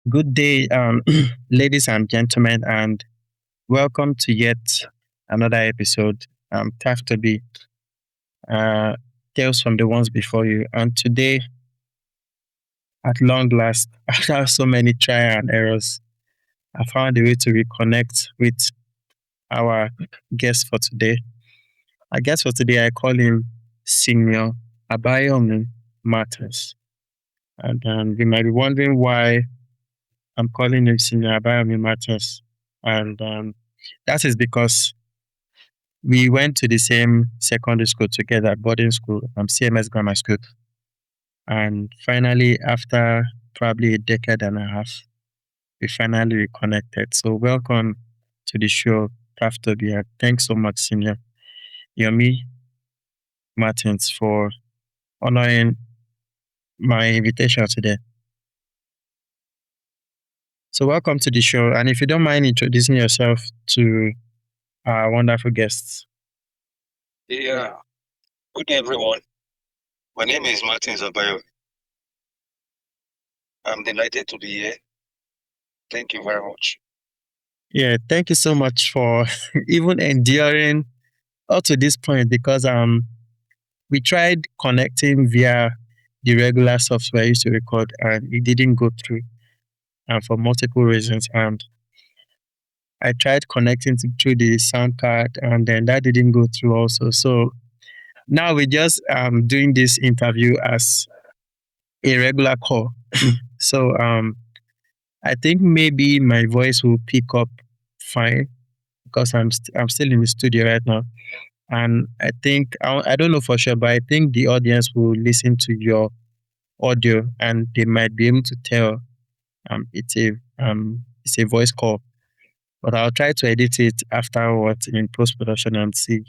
Good day, ladies and gentlemen, and welcome to yet another episode. Tough to be uh, Tales from the Ones Before You. And today, at long last, after so many trial and errors, I found a way to reconnect with our guest for today. Our guest for today, I call him Senior Abayomi Matters. And you might be wondering why I'm calling him Senior Abayomi Matters. And that is because we went to the same secondary school together, boarding school, CMS Grammar School. And finally, after probably a decade and a half, we finally reconnected. So welcome to the show, Praftobia. Thanks so much, Senior Yomi Martins, for honoring my invitation today. So welcome to the show. And if you don't mind introducing yourself to our wonderful guests. Yeah, good day, everyone. My name is Martin Zabayo. I'm delighted to be here. Thank you very much. Yeah, thank you so much for even enduring up to this point because we tried connecting via the regular software I used to record and it didn't go through and for multiple reasons. And I tried connecting through the sound card and then that didn't go through also. So now we're just doing this interview as a regular call. So I think maybe my voice will pick up fine because I'm still in the studio right now. And I think I don't know for sure, but I think the audience will listen to your audio and they might be able to tell it's a voice call. But I'll try to edit it afterwards in post production and see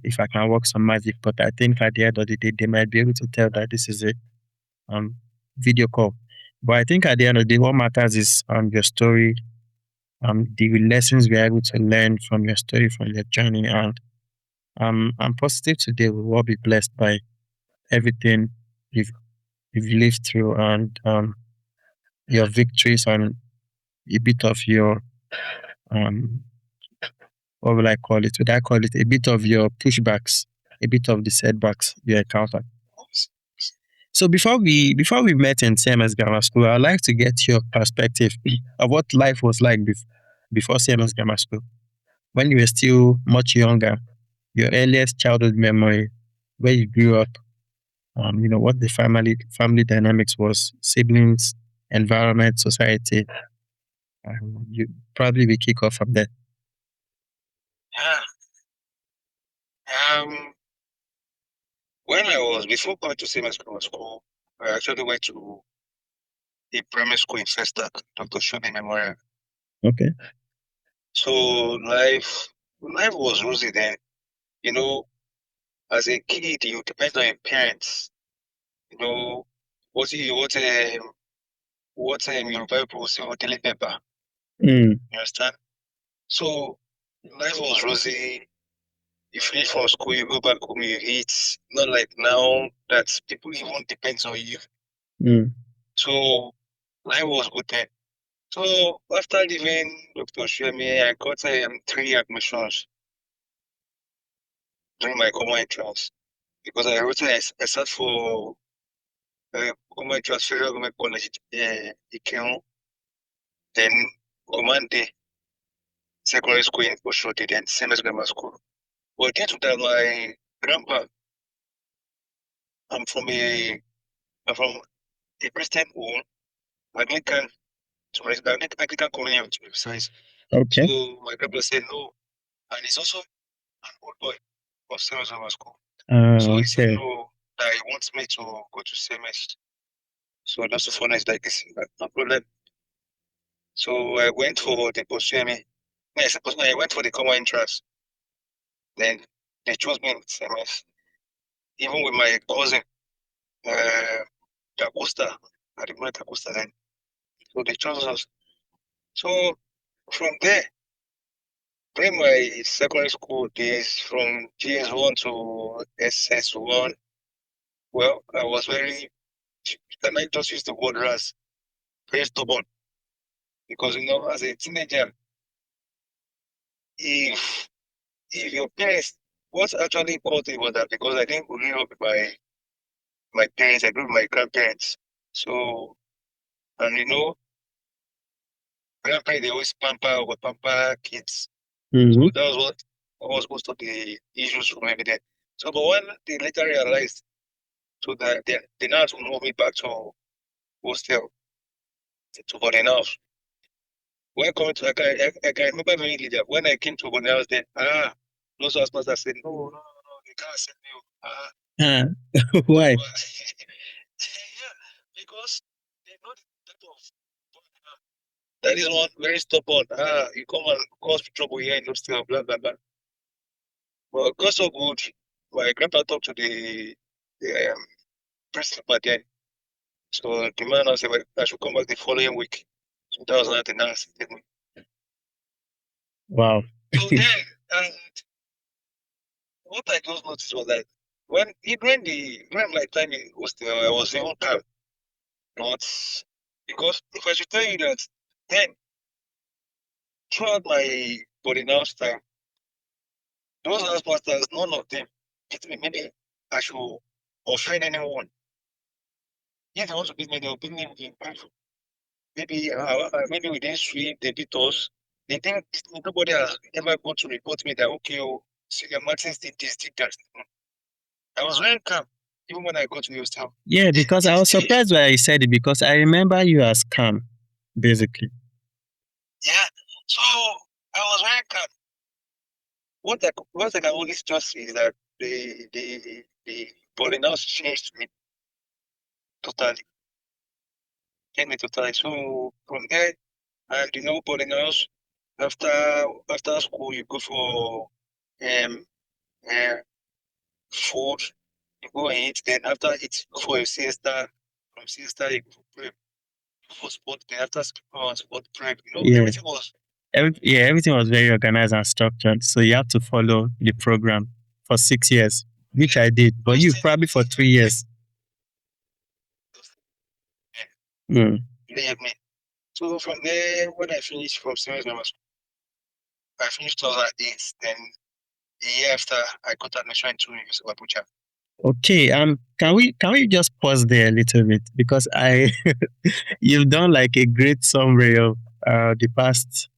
if I can work some magic. But I think at the end of the day, they might be able to tell that this is a um, video call. But I think at the end of the day, what matters is your story, the lessons we are able to learn from your story, from your journey. And I'm positive today we will all be blessed by everything you've, you've lived through and your victories and a bit of your um what will I call it? Would I call it a bit of your pushbacks, a bit of the setbacks you encountered? So before we met in CMS Grammar School, I'd like to get your perspective of what life was like before CMS Grammar School when you were still much younger. Your earliest childhood memory, where you grew up, what the family dynamics was, siblings, environment, society. You probably will kick off from there. Yeah. Um, when I was before going to CMS Grammar School, I actually went to a primary school in Festac, Dr. Shobi Memorial. Okay. So life was rosy then. You know, as a kid, you depend on your parents. You know, what your Bible say, what daily paper. Mm, You understand? So life was rosy. You finish from school, you go back home, you eat. Not like now that people even depends on you. mm, So life was good then. So after leaving Dr. Shuemi, I got 3 admissions during my common entrance because I sat for common entrance Federal Government College Ikehun, then Command Day Secondary School in Oshodi, then CMS Grammar School. But due to that, my grandpa, I'm from a I'm from a Christian home, Anglican Anglican colony to be precise. okay. So my grandpa said no, and he's also an old boy of CMS Grammar School. So he said Okay. no, that he wants me to go to CMS. So that's so funny, like this, no problem. So I went for the post I went for the common entrance. Then they chose me in CMS, even with my cousin, uh, Dacosta. I remember Dacosta then. So they chose us. So from there, during my secondary school days, from GS1 to SS1, well, I was very, can I just use the word ras? very stubborn. Because as a teenager, if your parents, what actually caused it was that because I didn't grow up with my parents, I grew up with my grandparents. So, and grandparents they always pamper kids. Mm-hmm. So that was what was most of the issues for me then. So, but when they later realized, so that they now had to move me back to hostel to boarding house. When coming to, I can remember very clearly that when I came to boarding house, then those hospitals said, no, no, no, no, they can't send you. Why? Yeah, because they know the type of that is one very stubborn. You come and cause trouble here in hostel, blah blah blah. But God so good. My grandpa talked to the principal then. So the man now said, well, I should come back the following week. So that was not the nurse. Wow. So then, and what I just noticed was that when my time was there, I was even calm. Not because if I should tell you that then throughout my body now time, those last pastors, none of them, maybe I should offend anyone. If they want to beat me, they'll beat me in private. Maybe we didn't sweep, they beat us. They think nobody has ever gone to report me that okay, oh, Senior Martins did this, did that. I was very calm, even when I got to Houston. Yeah, because I was surprised when I said it because I remember you as calm, basically. Yeah. So I was very calm. What I can only just say is that the Polinaus changed me totally. Changed me totally. So from there, and Polinaus, after school you go for um uh, food, you go and eat, then after it you go for a siesta, from siesta you go for prep, for sport, then after sport prep, Yeah. everything was Everything was very organized and structured. So you have to follow the program for 6 years, which I did. But you probably for 3 years. Mm. they helped me. So from there, when I finished from CMS Grammar School, I finished 2008. Then a year after, I got admission into University of Abuja. Okay. Can we just pause there a little bit because you've done like a great summary of the past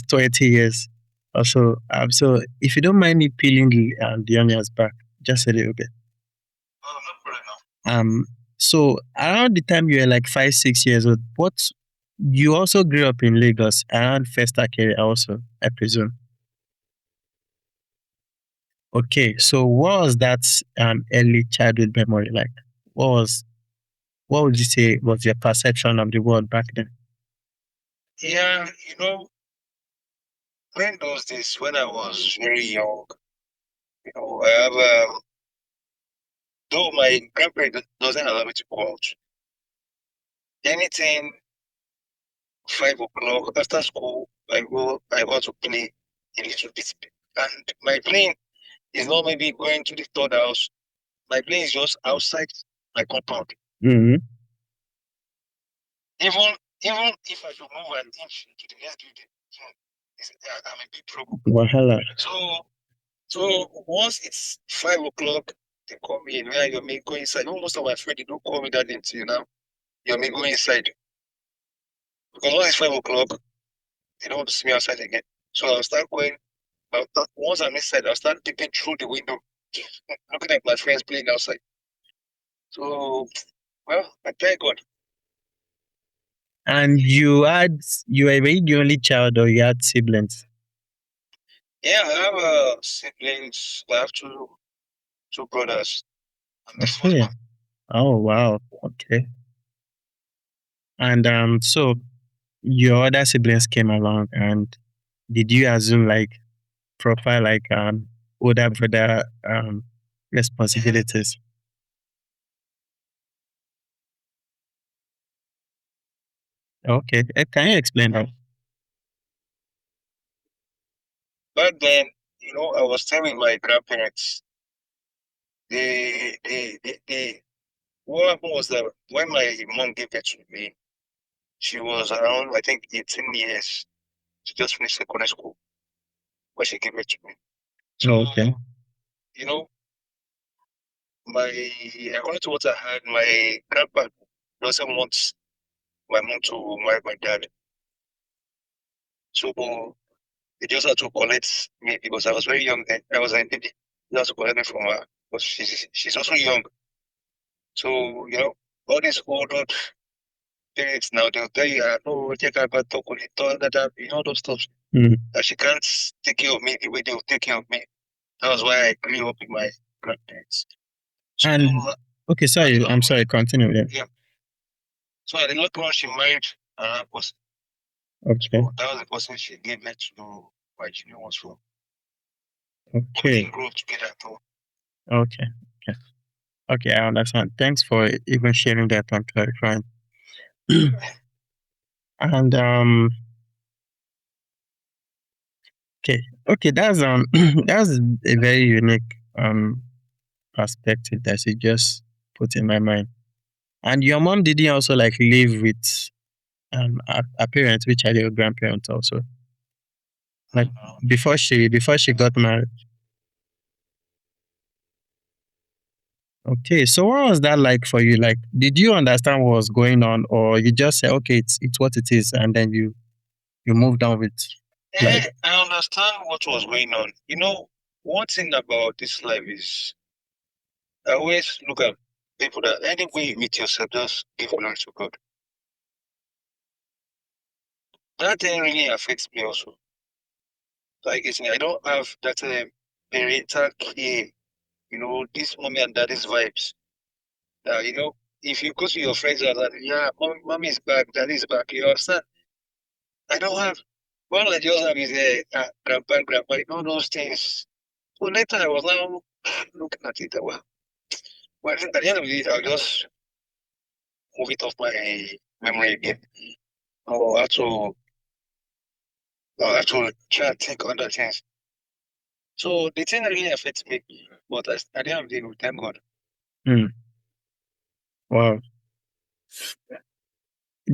20 years or so. So if you don't mind me peeling the onions back just a little bit. Oh, no problem now. So around the time you were like 5, 6 years old, you also grew up in Lagos around First area also, I presume. Okay, so what was that early childhood memory like? What was what would you say was your perception of the world back then? Yeah, when those days, when I was very young, I have, though my grandparents doesn't allow me to go out, anything 5 o'clock after school, I go to play a little bit. And my playing is not maybe going to the third house. My playing is just outside my compound. Mm-hmm. Even even if I should move an inch to the next building, I'm in big trouble. Wahala. So once it's 5 o'clock, they call me and you're me go inside. Most of my friends they don't call me that name till now. You're me go inside. Because once it's 5 o'clock, they don't want to see me outside again. So I'll start going once I'm inside, I'll start peeping through the window, looking at my friends playing outside. So well, I thank God. And you were the only child or you had siblings? Yeah, I have siblings. I have two brothers. I'm the first Okay. one. Oh wow. Okay. And so your other siblings came along and did you assume like proper like older brother responsibilities? Okay. Can you explain that? Back then, I was staying with my grandparents. They what happened was that when my mom gave birth to me, She was around, I think, 18 years. She just finished secondary school when she gave it to me. So, Okay. you know, according to what I heard, my grandpa doesn't want my mom to marry my dad. So they just had to collect me because I was very young then. I was a baby. They had to collect me from her because she's also young. So, all these old parents now, they'll tell you, no, take her back to that, those stuff. Mm. That she can't take care of me the way they'll take care of me. That was why I grew up with my grandparents. So, And okay, sorry, I'm sorry, continue then. yeah. So at the long run, she married another person. Okay. So that was the person she gave birth to my junior ones for. We Okay. didn't grow up together at all. Okay. Okay. Okay, I understand. Thanks for even sharing that and clarifying. And okay, okay, that's that's a very unique perspective that you just put in my mind. And your mom didn't also like live with a parent, which are your grandparents also. Like before she got married. Okay, so what was that like for you? Like, did you understand what was going on, or you just say, okay, it's what it is, and then you moved on with like? I understand what was going on. One thing about this life is I always look at people that any way you meet yourself, just give glory to God. That thing really affects me also. Like I don't have that parental care, this mommy and daddy's vibes. If you go to your friends and that, yeah, mommy is back, daddy is back, you understand? I don't have. All I just have is grandpa, grandpa, those things. So later I was now looking at it. Well, at the end of the day, I'll just move it off my memory again. Or I'll have to try and think other things. So the thing really affects me, but at the end of the day, we thank God. Hmm, wow.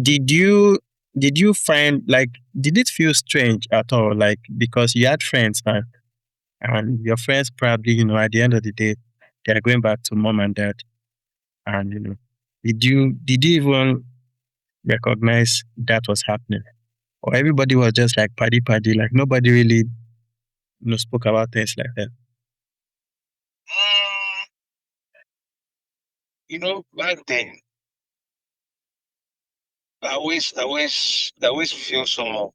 Did you did you find like did it feel strange at all? Like because you had friends now, and your friends probably at the end of the day they're going back to mom and dad, and did you even recognize that was happening, or everybody was just like paddy, like nobody really spoke about things like that. Mm, back then, I always feel somehow.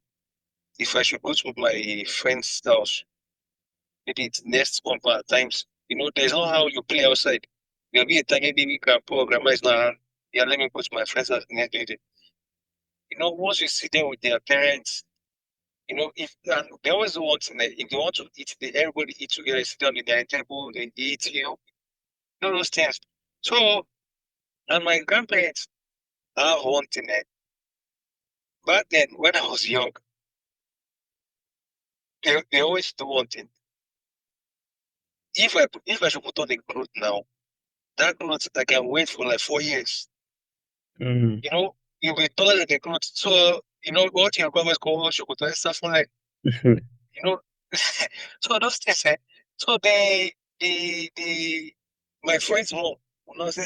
If I should go to my friend's house, maybe it's next month at times. There's not how you play outside. There'll be a time maybe grandpa or grandma is not around. Yeah, let me go to my friend's house next day. Once you sit there with their parents, if and they always want if they want to eat, everybody eat together, sit down in their table, they eat, those things. So, and my grandparents have one thing. Back then, when I was young, they always do one thing. If I should put on a cloth now, that cloth I can wait for like 4 years. Mm. You'll be taller than the cloth. So, what your grandma's called shokoto and stuff like, you know. So those things, so my friend's mom, when I say,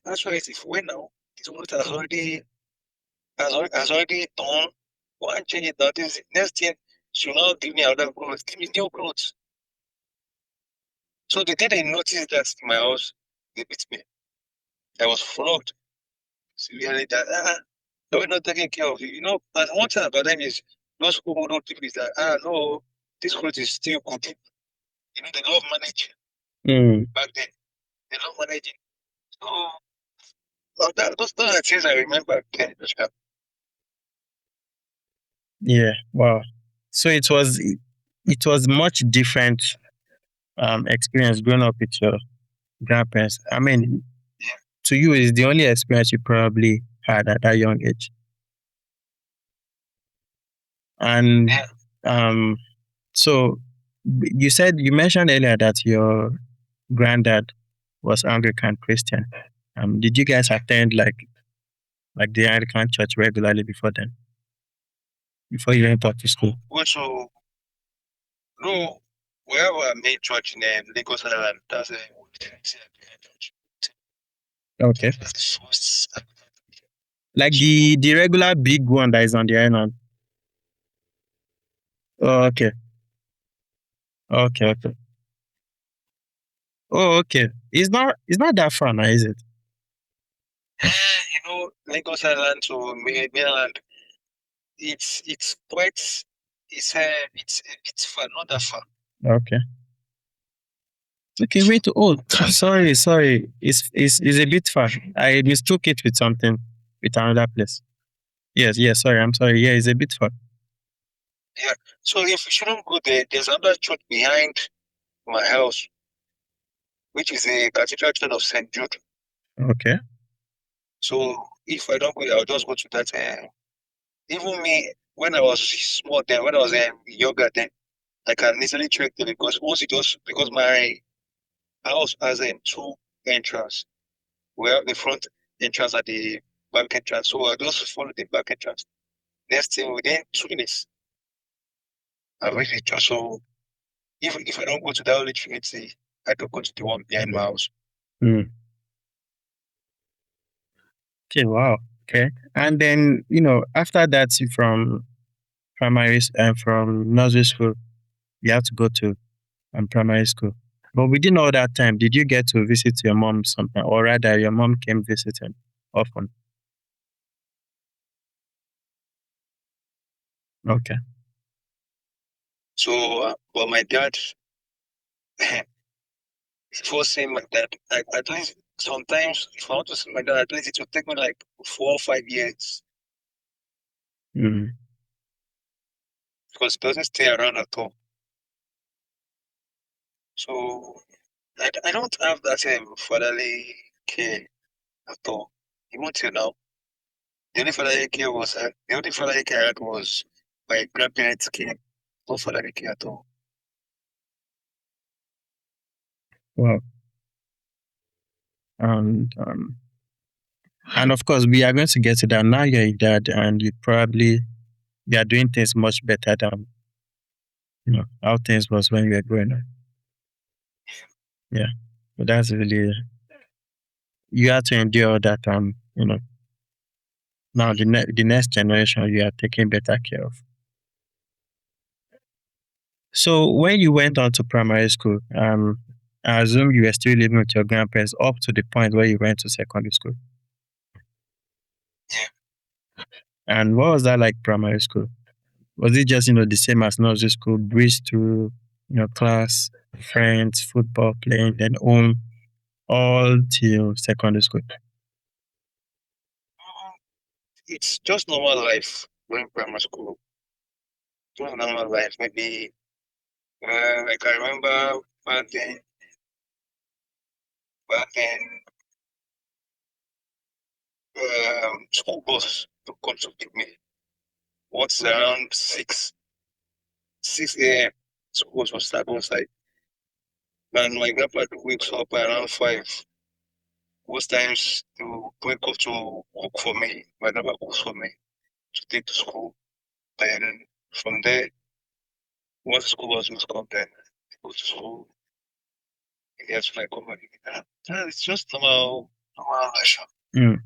that's why if when now, this cloth has already done. Go and change it now. This next thing, she'll now give me another clothes, give me new clothes. So the day they noticed that in my house, they beat me. I was flogged severely that they were not taking care of you. And one thing about them is those who don't think is that no, this clothes is still good. They love managing Mm. back then. They love managing. So those are things I remember then. Yeah, wow. So it was much different experience growing up with your grandparents. I mean, to you, is the only experience you probably had at that young age. And Yeah. um, so you mentioned earlier that your granddad was Anglican Christian. Did you guys attend like like the Anglican church regularly before then, before you entered to school? Also, no, we have a main church in Lagos Island. That's a church. Okay. That's the first. Like the regular big one that is on the island. Oh, okay. Okay, okay. Oh, okay. It's not that far now, is it? Lagos Island to mainland, it's quite, it's far, not that far. Okay. Okay, wait. Oh, sorry. It's a bit far. I mistook it with something, with another place. Yes. Sorry, I'm sorry. Yeah, it's a bit far. Yeah. So if you shouldn't go there, there's another church behind my house, which is a cathedral church of St. Jude. Okay. So if I don't go there, I'll just go to that. Even me, when I was small then, when I was younger then, I can easily check there because because my house has two entrance. We have the front entrance at the back entrance. So I just follow the back entrance. Next thing within 2 minutes, I reach the church. So if I don't go to that Holy Trinity, I don't go to the one behind my house. Hmm. Okay. Wow. Okay. And then after that, from from nursery school, you have to go to primary school. But within all that time, did you get to visit your mom sometime, or rather, your mom came visiting often? Okay. So, but my dad, before seeing my dad, at least sometimes if I want to see my dad, at least it will take me like 4 or 5 years Mm. because he doesn't stay around at all. So I don't have that fatherly care at all. Even till now, the only fatherly care I had was my grandparents' care. No fatherly care at all. Wow. And of course, we are going to get to that. Now you're a dad, and you are doing things much better than how things was when you were growing up. Yeah, but that's really, you have to endure that. Now the next generation you are taking better care of. So when you went on to primary school, I assume you were still living with your grandparents up to the point where you went to secondary school. Yeah. And what was that like, primary school? Was it just the same as nursery school, breeze through class, friends, football playing, then home, all till secondary school? It's just normal life during primary school. Just normal life. Maybe like I remember back then, school bus to come to pick me. Once around 6 a.m. School bus was start outside. And my grandpa wakes up around 5. Most times to wake up to cook for me. My grandpa cooks for me to take to school. Then from there, once school bus must come, then I go to school. And that's when I come back again. It's just normal life. Mm.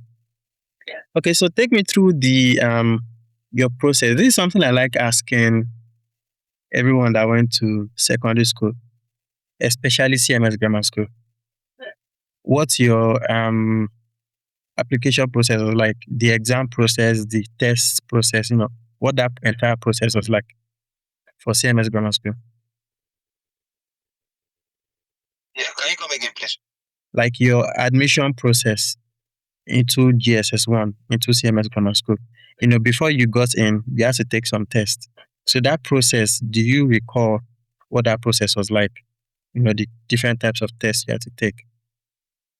Okay, so take me through the your process. This is something I like asking everyone that went to secondary school, especially CMS Grammar School. What's your application process was like? The exam process, the test process, what that entire process was like for CMS Grammar School. Yeah, can you come again, please? Like your admission process into GSS1, into CMS Grammar School. Before you got in, you had to take some tests. So that process, do you recall what that process was like? The different types of tests you had to take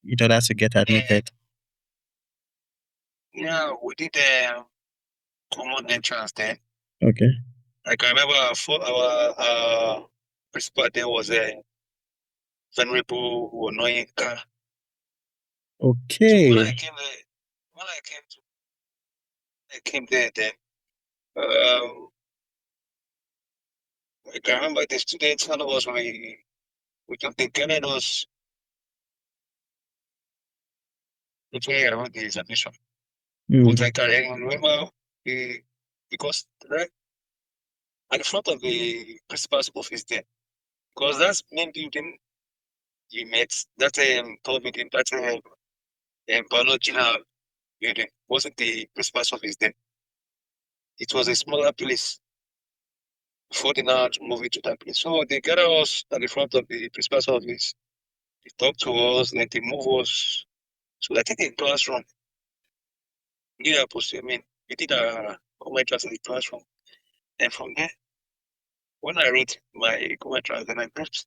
in order to get admitted. Yeah, we did common entrance then. Okay. Like I remember our principal there was a venerable annoying car. So Okay. when I came to I came there then. I can remember the students, none of us we took the guided us literally around the examination. But I can remember the because right at the front of the principal's office there, because that's main building you met that third building, that biology lab building wasn't the principal's office then. It was a smaller place before they now move it to that place. So they gather us at the front of the principal's office. They talk to us, then they move us. So I think in classroom, yeah, I mean, we did a comment class in the classroom. And from there, when I wrote my comment class, then I wrote,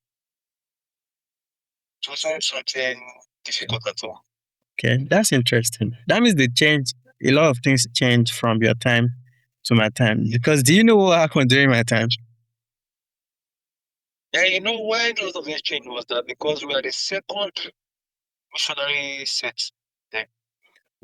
it wasn't something difficult at all. Okay, that's interesting. That means they change a lot of things change from your time to my time. Because do you know what happened during my time? Yeah, you know why a lot of this change was that because we are the second missionary set then.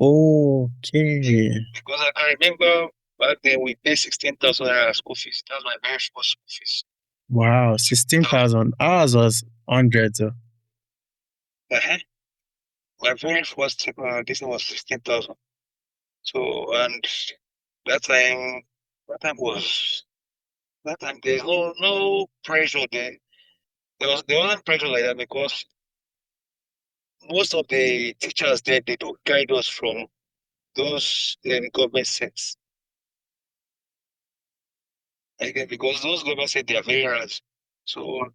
Okay. Because I can remember back then we paid 16,000 naira school fees. That was my very first school fees. Wow, 16,000. Ours was hundreds. Uh-huh. My very first this one was 16,000. So and that time was that time there's no pressure there. There wasn't pressure like that because most of the teachers there they do guide us from those government sets. Again, because those government sets they are very rare. So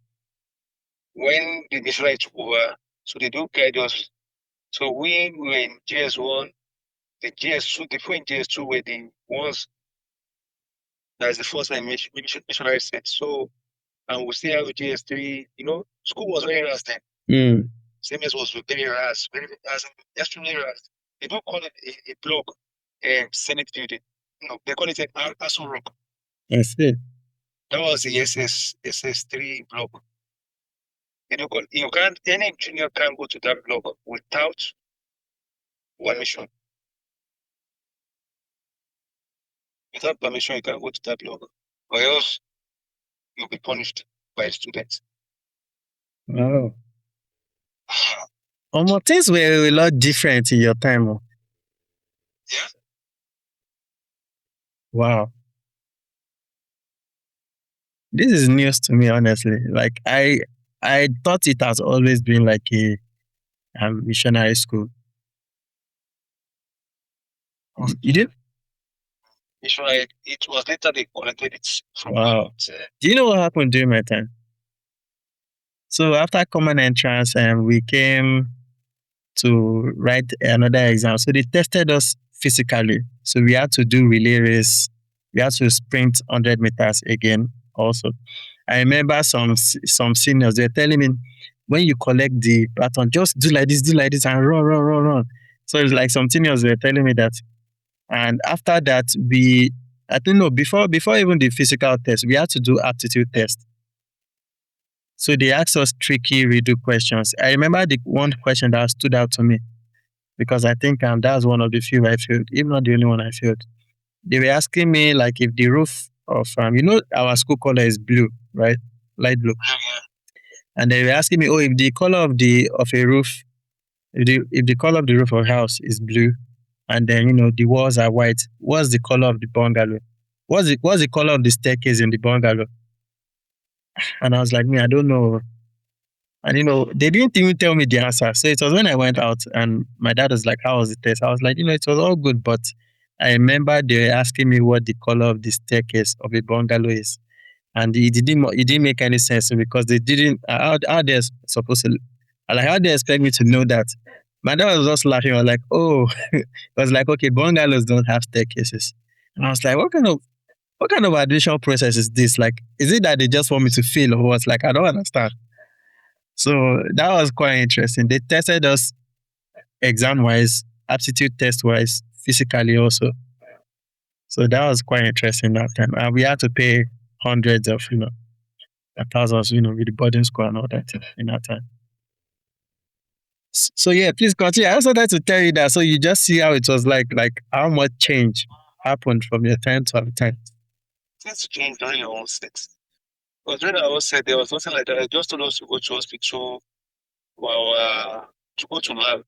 when the missionary took over, so they do guide us. So we were in GS1, the GS2, the four in GS2 were the ones that's the first time missionary set. So and we still have GS3. You know, school was very rare then. CMS was very rare, extremely rare. They don't call it a block, Senate building. No, they call it an Aso Rock. I see. That was the SS3 block. You can't, any junior can't go to that block without permission. Without permission, you can go to that block, or else you'll be punished by students. Wow. Things were a lot different in your time. Yeah. Wow. This is news to me, honestly. Like I thought it has always been like a missionary school. You did? Missionary. It was later they collected it from. Wow. Do you know what happened during my time? So after common entrance, we came to write another exam. So they tested us physically. So we had to do relay race. We had to sprint 100 meters again also. I remember some seniors, they're telling me, when you collect the baton, just do like this and run, run, run, run. So it's like some seniors were telling me that. And after that, I don't know, before even the physical test, we had to do aptitude test. So they asked us tricky riddle questions. I remember the one question that stood out to me because I think that was one of the few I failed, if not the only one I failed. They were asking me like if the roof of our school color is blue, right? Light blue. And they were asking me, oh, if the color of a roof, if the color of the roof of a house is blue, and then the walls are white, what's the color of the bungalow? What's the color of the staircase in the bungalow? And I was like, me, I don't know. And they didn't even tell me the answer. So it was when I went out and my dad was like, how was the test? I was like, it was all good, but I remember they were asking me what the color of the staircase of a bungalow is. And it didn't make any sense because they didn't how they're supposed to, like, how they expect me to know that. My dad was just laughing. I was like, oh, it was like, okay, bungalows don't have staircases. And I was like, what kind of admission process is this? Like, is it that they just want me to fail or what? Like, I don't understand. So that was quite interesting. They tested us exam wise, aptitude test wise, physically also. So that was quite interesting that time. And we had to pay hundreds of, thousands, with the boarding school and all that in that time. So yeah, please continue. I also like to tell you that so you just see how it was like how much change happened from your time to our time? Things change during your own set. Because during our own set, there was nothing like that. They just told us to go to hospital, well, to go to lab.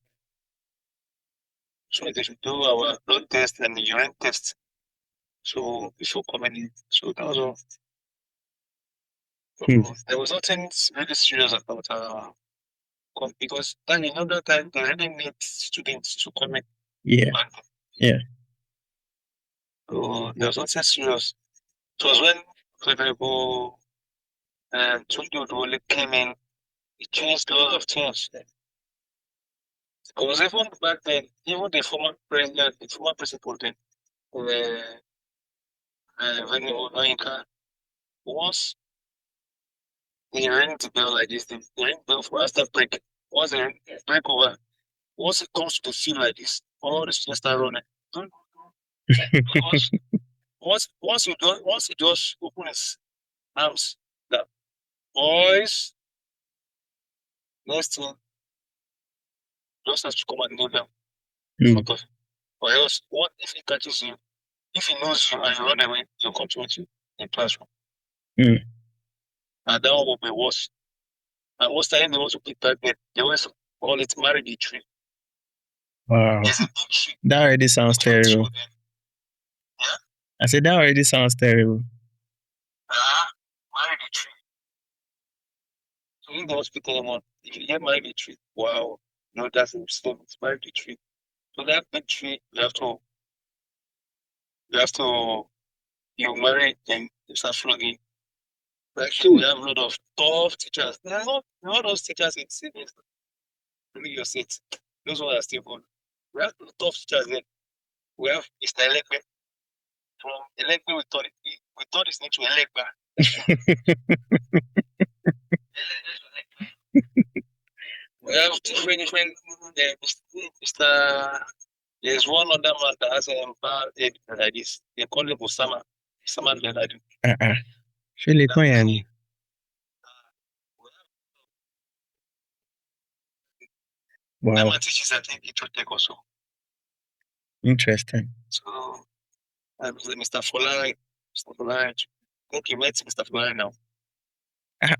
So they should do our blood test and urine test. So before coming in, so that was all. So Hmm. there was nothing really serious about because then another time they really need students to come in. Yeah. And Yeah. so there was nothing serious. It was when Federable and Tunde Odwole came in, it changed a lot of things. Because even back then, even the former president, the former principal then, Veni Onoyinka, once they ring the bell like this, they ring the bell for after break. Once they break over, once it comes to the field like this, all the students start running. Because once he just open his arms, the boys next thing just has to come and kneel down in Hmm. front of him. Or else, what if he catches you? If he knows you and you run away, he'll come to meet you in classroom. Hmm. And that one will be worse. And most time they want to pick target, they always call it marriage tree. Wow. There's a big tree That already sounds with your two terrible. of them. Yeah? I said that already sounds terrible. Married a tree. So you don't speak anymore. If you get married a tree, wow. No, that's a mistake. It's married a tree. So that big tree, you have to you marry and you start flogging. But actually we have a lot of tough teachers. There are not those teachers in cities. Only your seat. Those ones are still good. We have tough teachers then. We have Mr. Elekbe. From Elekbe we thought it's into Elekba. We have different Mr. There's one other man that has an empowered head like this. They call him Osama. Osama bin Laden. Uh-uh. Surely, That Koyan. Wow. man teaches, I think, it will take also. Interesting. So, Mr. Folari. Mr. Folari. I think you met Mr. Folari now.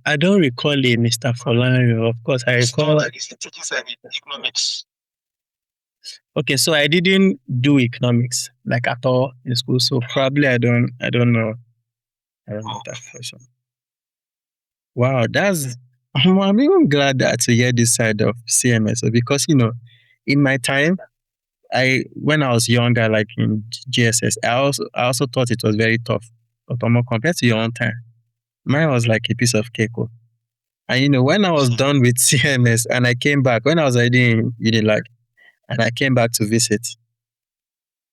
I don't recall a Mr. Folario. Of course, I He's tall recall. like this. He teaches economics. Okay, so I didn't do economics like at all in school. So probably I don't know. I don't know that person. Wow, that's I'm even glad that to hear this side of CMS because in my time, when I was younger, like in GSS, I also thought it was very tough. But compared to your own time, mine was like a piece of cake. Oh. And when I was done with CMS and I came back, when I was already in Unilag, and I came back to visit,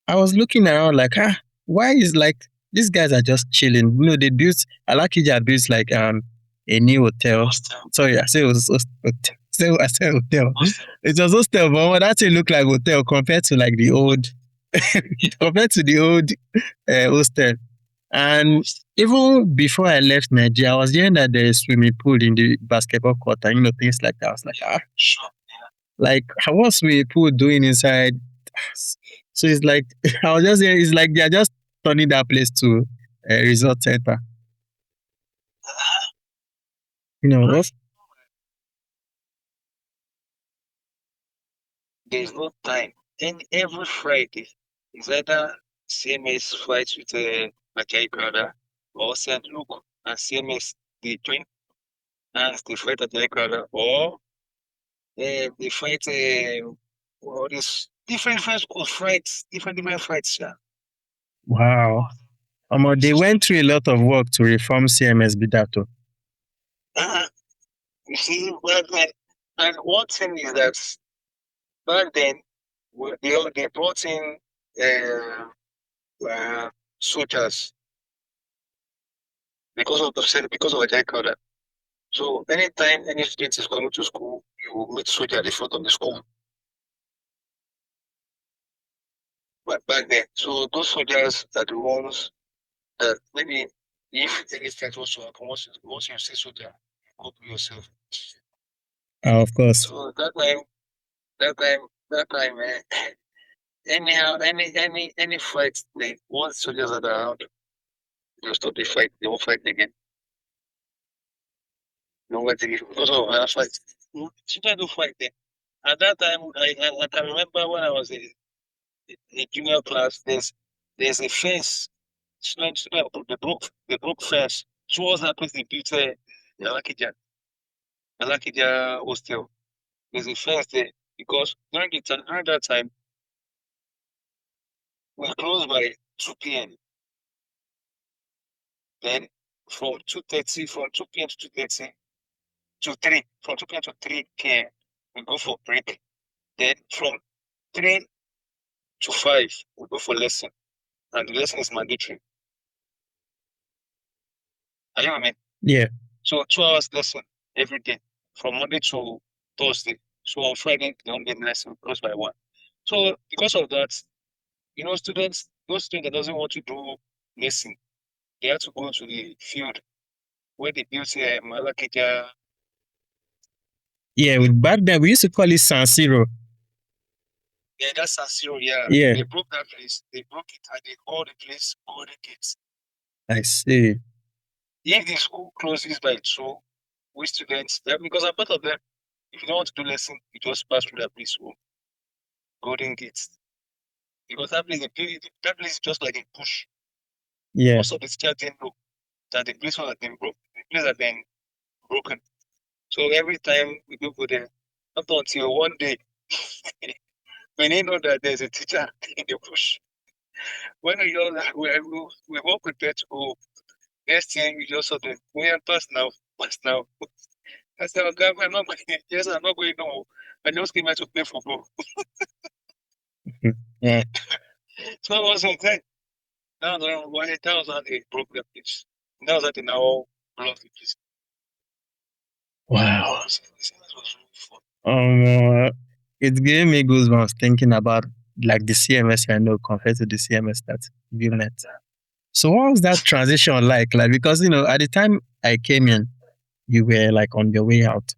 I was looking around like, why is like these guys are just chilling? They built Alakija built like a new hotel. Sorry, I said it was hotel. I said hotel. It was hostel, but that thing looked like hotel compared to like the old compared to the old hostel. And even before I left Nigeria, I was hearing that there is swimming pool in the basketball court and things like that. I was like, like what's swimming pool doing inside? So it's like I was just saying, it's like they're just turning that place to a resort center. What's There's no time. And every Friday is either CMS fights with Makai Crowder or St. Luke and CMS they join hands they fight at Crowder or they fight all these different schools fights, different fights. Yeah. wow. They went through a lot of work to reform CMS Bidato. You see, well, and one thing is that back then they brought in uh, soldiers because of Ajayi Crowder. So anytime any student is coming to school, you will meet soldier at the front of the school. But back then, so those soldiers are the ones that maybe if any threat was to happen, once you see soldier, you cover yourself. Of course. So that time, anyhow, any fight, they once soldiers are around, they'll stop the fight. They won't fight again. They won't fight again because of our fight. Children don't fight then. At that time, I can remember when I was in junior class. There's a fence. Students, they broke fence towards that place they built Alakija Alakija hostel. There's a fence there because during that time we closed by 2 p.m. Then from 2 p.m. to 2:30 to 3, from 2 p.m. to 3 p.m. we go for break. Then from 3 to 5 we go for lesson. And the lesson is mandatory. Are you with me? Yeah. So 2 hours lesson every day from Monday to Thursday. So on Friday they don't get lesson close by 1. So because of that, those students that doesn't want to do lesson, they have to go to the field where they built Malakija. Yeah, back then we used to call it San Siro. Yeah, that's San Siro. Yeah. Yeah. They broke that place. They broke it and they called the place Golden Gates. I see. If the school closes by 2, we students, because I'm part of them, if you don't want to do lesson, you just pass through that place, Golden Gates. Because that place is just like a push. Yeah. Most of the teachers didn't know that the place had been broken. So every time we go there, up until one day, we didn't know that there's a teacher in the bush. When we all we all prepared to go, next thing we just saw them. We are pass now. I said, oh, God, I'm not going. Yes, I'm not going. No, I just came here to play football. Yeah. So I was okay. That was how they broke the pitch. That was how they now blocked the pitch. Wow. That was really fun. It's giving me goosebumps thinking about like the CMS I know compared to the CMS that you met. So what was that transition like? Like because at the time I came in, you were like on your way out,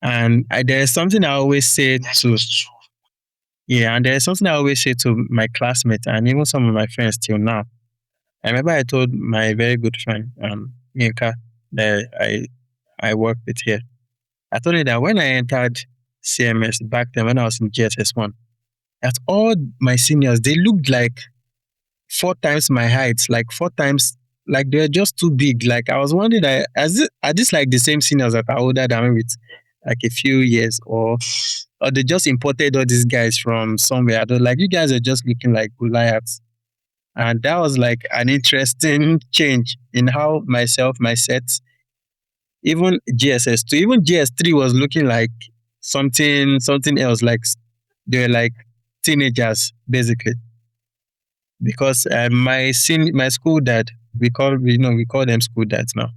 and there's something I always say to yeah, and there's something I always say to my classmates and even some of my friends till now. I remember I told my very good friend Yinka that I work with here. I told her that when I entered CMS back then when I was in GSS1, that all my seniors they looked like 4 times my height, like 4 times, like they're just too big. Like I was wondering, are these like the same seniors that are older than me with like a few years, or they just imported all these guys from somewhere? I don't like you guys are just looking like Goliaths, and that was like an interesting change in how my set, even GSS2, even GS3 was looking like something else. Like they were like teenagers basically because my school dad, we call them school dads now.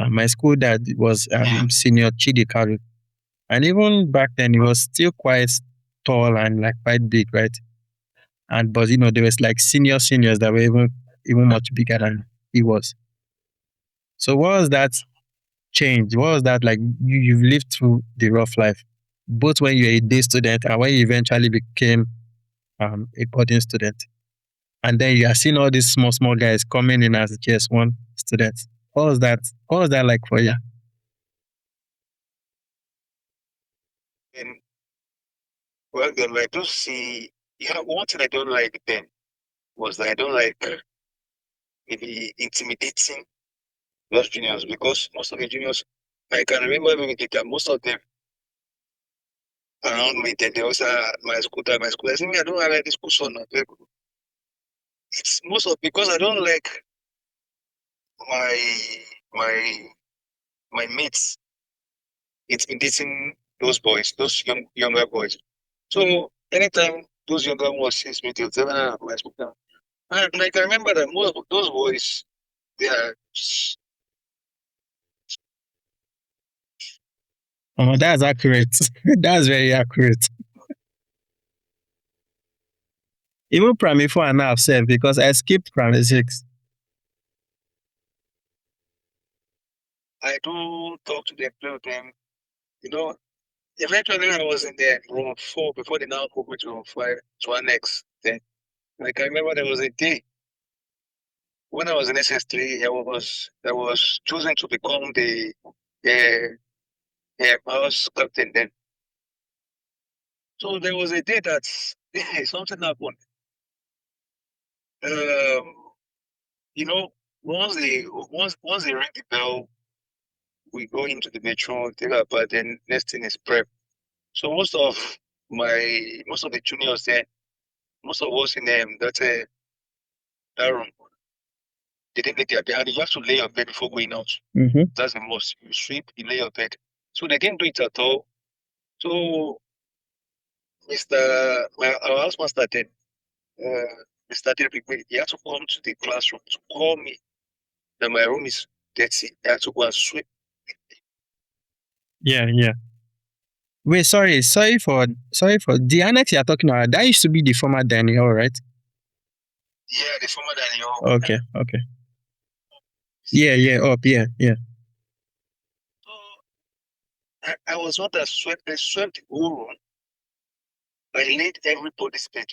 My school dad was senior Chidi Karu, and even back then he was still quite tall and like quite big, right? And but there was like seniors that were even much bigger than he was. So what was that change? What was that like? You've lived through the rough life, both when you were a day student and when you eventually became a boarding student. And then you are seeing all these small guys coming in as just one student. What was that? What was that like for you? And well, then I do see. One thing I don't like then was that I don't like maybe intimidating those juniors because most of the juniors, I can remember maybe that most of them around me, then they also my school time, my school. I say, me, I don't have any school son. It's most of because I don't like my my my mates intimidating those boys, those younger boys. So anytime those younger ones sees me, they'll tell me, my school time. And like I remember that most of those boys, they are Oh, that's accurate. That's very accurate. Even primary four and a half self because I skipped primary six. I do talk to them, play with them, you know. Eventually, I was in the room 4 before they now moved me to room 5 to annex. Then, like I remember, there was a day when I was in SS3. I was chosen to become the house captain then. So there was a day that something happened. Um, you know, once they ring the bell, we go into the metro, take our bath, then next thing is prep. So most of the juniors there, most of us in that room, they didn't make their bed. And you have to lay your bed before going out. Mm-hmm. That's the most. You sweep, you lay your bed. So they didn't do it at all. So our housemaster then, Mr. Derby, he had to come to the classroom to call me that my room is dirty. I had to go and sweep. Yeah, yeah. Wait, sorry for the annex you're talking about. That used to be the former dining hall, right? Yeah, the former dining hall. Okay, okay. Yeah, yeah, up, yeah, yeah. So I was one that swept. I swept the whole room. I laid everybody's bed.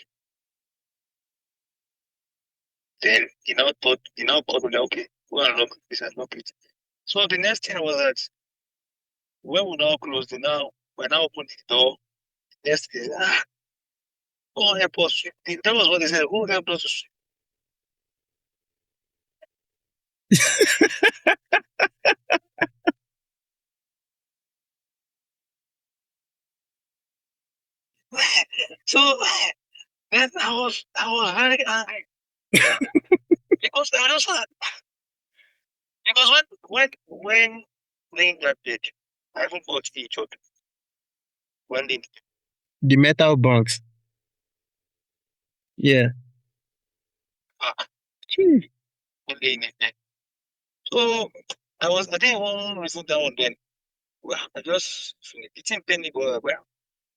Then thought, okay, go and lock this and lock it. So the next thing was that when we now close when I opened the door, next thing, go and help us sweep. That was what they said. Who helped us to sweep? So then I was very angry because I was not because when laying that bed, I haven't got each other. When they The metal bunks. Yeah. back, Gee. when laying it there. So I didn't want to reason that one then. Well, I just finished eating penny, but well,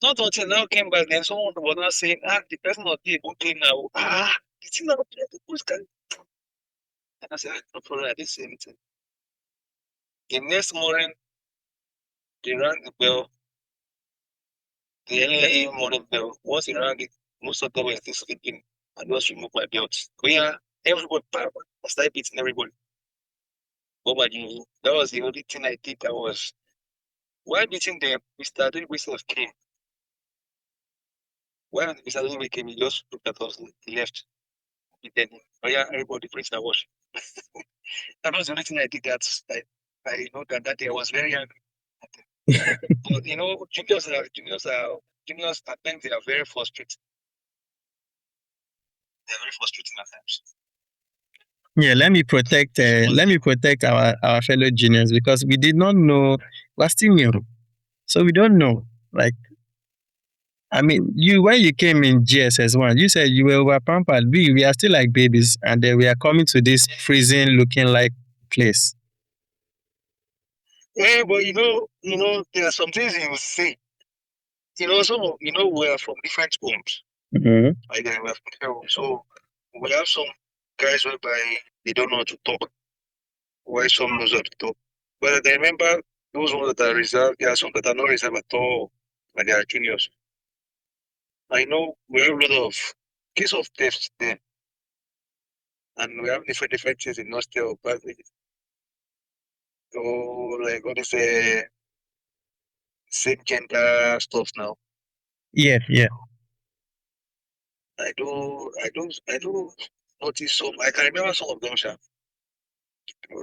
not until now came back, then someone was not saying, the person not there, go clean now. The thing now, the post can. And I said, no problem, I didn't say anything. The next morning, they rang the bell, the early morning bell. Once they rang it, most of them were still sleeping. I just removed my belt. But yeah, everybody, I started beating everybody. What about you? That was the only thing I did that was, while beating them, Mr. Adewale came. When Mr. Adewale came, he just looked at us, he left. He then, oh yeah, everybody brings their wash. That was the only thing I did I know that day I was very angry. But juniors at times they are very frustrating. They're very frustrating at times. Yeah, let me protect our fellow juniors because we did not know we're still new. So we don't know. Like, I mean, when you came in GSS1, you said you were over pampered. We are still like babies, and then we are coming to this freezing looking like place. Yeah, but there are some things you will say. We are from different homes. Mm-hmm. Like we are from different homes. So we have some guys whereby they don't know how to talk, while some knows how to talk. But I remember those ones that are reserved, there are some that are not reserved at all, and they are juniors. I know we have a lot of case of theft there, and we have different things in hostel, but like all this same gender stuff now. Yeah, yeah. I do notice some. I can remember some of them, sha.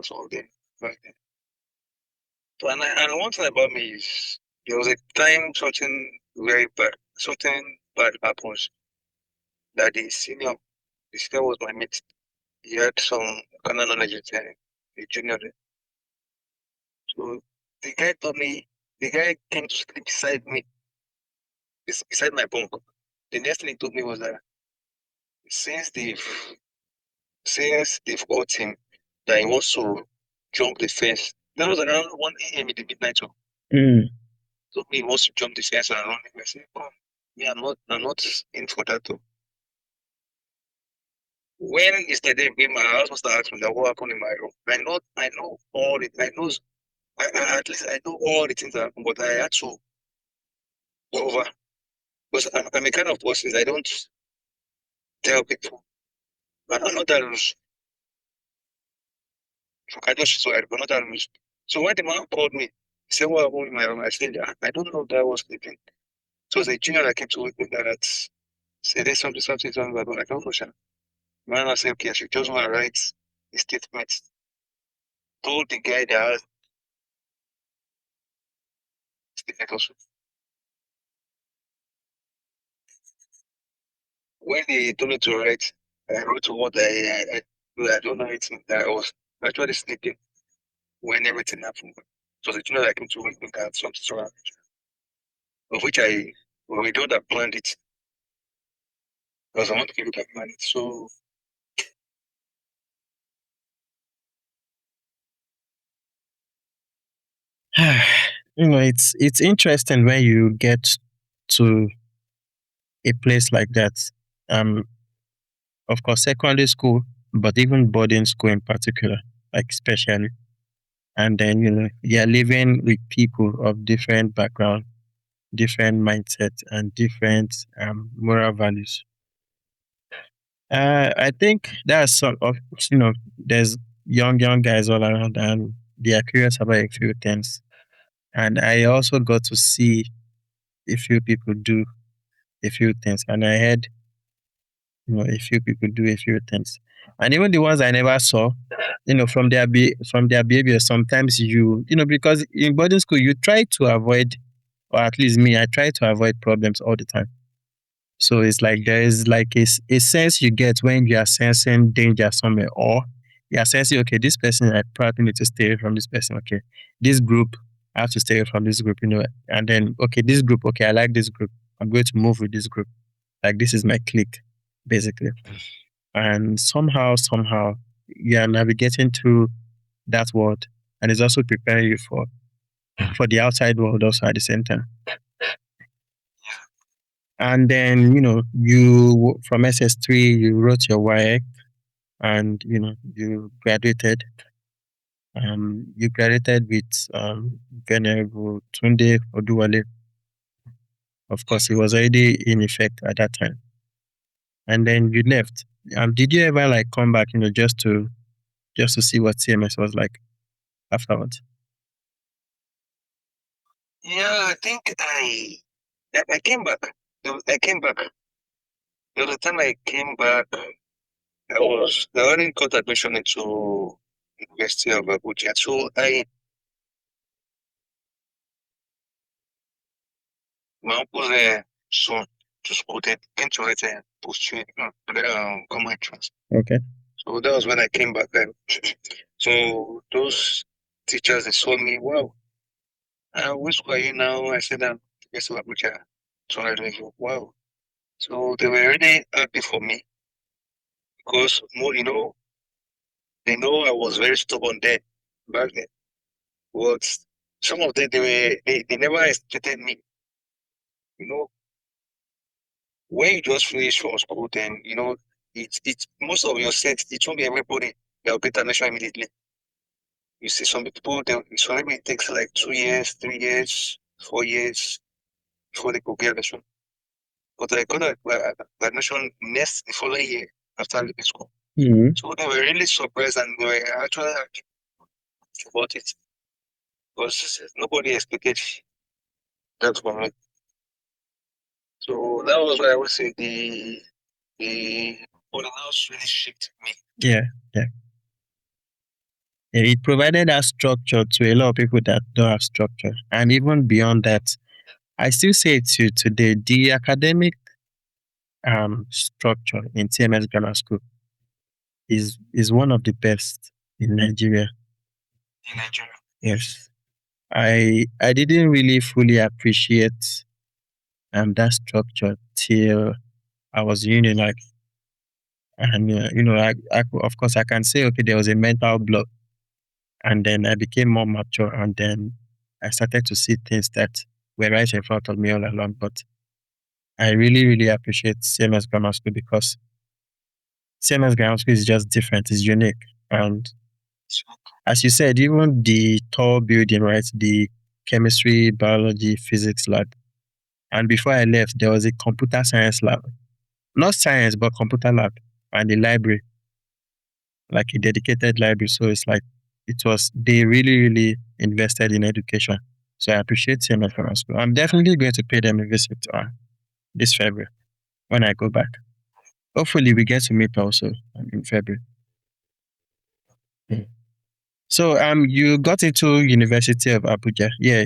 Some of them. Back then. So, and one thing about me is there was a time something bad happens that the senior was my mate. He had some kind of knowledge with the junior. So the guy told me, the guy came to sleep beside me, beside my bunk. The next thing he told me was that since they've since they've got him, that he wants to jump the fence. That was around 1 a.m. in the midnight. So Mm. told me he wants to jump the fence and run. I said, come. Me, I'm not in for that too. When yesterday my house was asking me that what happened in my room. I know all it. At least I know all the things that happened, but I had to over. Because I'm a kind of person, I don't tell people. But I'm not that loose. I just swear, but not that loose. So when the man called me, he said, "What happened in my room?" I said, I don't know that I was sleeping. So it was a junior that came to work with that said, "There's something, but I can't function." Man, I said, "Okay, I should just want to write a statement." Told the guy that I had statement also. When they told me to write, I wrote what I don't know anything. That I was actually sleeping when everything happened. So the junior that came to work with that something so of which we don't have planned it because I want to give it a plan. So It's interesting when you get to a place like that. Um, of course, secondary school, but even boarding school in particular, like especially. And then you're living with people of different background, different mindsets, and different moral values. I think there's sort of there's young guys all around, and they are curious about a few things. And I also got to see a few people do a few things, and I heard a few people do a few things, and even the ones I never saw, from their behavior. Sometimes because in boarding school you try to avoid, or at least me, I try to avoid problems all the time. So it's like there is like a sense you get when you are sensing danger somewhere, or you are sensing, okay, this person, I probably need to stay away from this person. Okay, this group, I have to stay away from this group, and then, okay, this group, okay, I like this group. I'm going to move with this group. Like, this is my clique, basically. And somehow, you are navigating through that world, and it's also preparing you for the outside world also at the same time. And then, you from SS3, you wrote your YX, and you graduated. You graduated with Venerable Tunde Oduwale. Of course, he was already in effect at that time. And then you left. Did you ever like come back, just to see what CMS was like afterwards? yeah, I think I came back. I came back. The time I came back, I already got admission into University of Abuja. So my uncle son to school that came to write a post common entrance. Okay. So that was when I came back then. So those teachers, they saw me, wow, which school are you now? I said, University of Abuja. So I like, wow. So they were really happy for me because more, they know I was very stubborn then back then. But some of them they never expected me. You know, when you just finish from school, then it's most of your set. It won't be everybody that will get admission immediately. You see, some people some people it takes like 2 years, 3 years, 4 years before they go get admission. But I got admission next the following year after leaving school. Mm-hmm. So they were really surprised and they were actually happy about it because nobody expected that from me. So that was why I would say the boarding house really shaped me. Yeah, yeah. Yeah, it provided that structure to a lot of people that don't have structure. And even beyond that, I still say it to you today, the academic structure in CMS Grammar School is one of the best in Nigeria. In Nigeria. Yes. I didn't really fully appreciate that structure till I was in uni, like, and of course I can say, okay, there was a mental block, and then I became more mature, and then I started to see things that were right in front of me all along. But I really, really appreciate CMS Grammar School because CMS Grammar School is just different, it's unique. And as you said, even the tall building, right? The chemistry, biology, physics lab, And before I left, there was a computer science lab. Not science, but computer lab and a library, like a dedicated library. So it's like they really, really invested in education. So I appreciate CMS Grammar School. I'm definitely going to pay them a visit this February when I go back. Hopefully we get to meet also in February. Mm. So you got into University of Abuja. Yeah,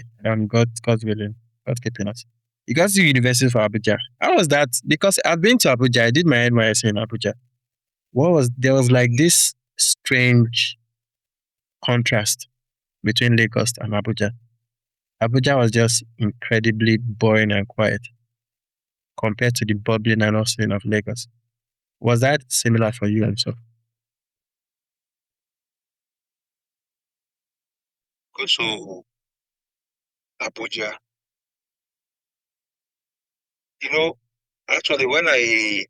God willing, God keeping us. You got to University of Abuja. How was that? Because I've been to Abuja. I did my NYSC in Abuja. There was like this strange contrast between Lagos and Abuja. Abuja was just incredibly boring and quiet compared to the bubbling and hustling of Lagos. Was that similar for you also? Go to Abuja. You know, actually, when I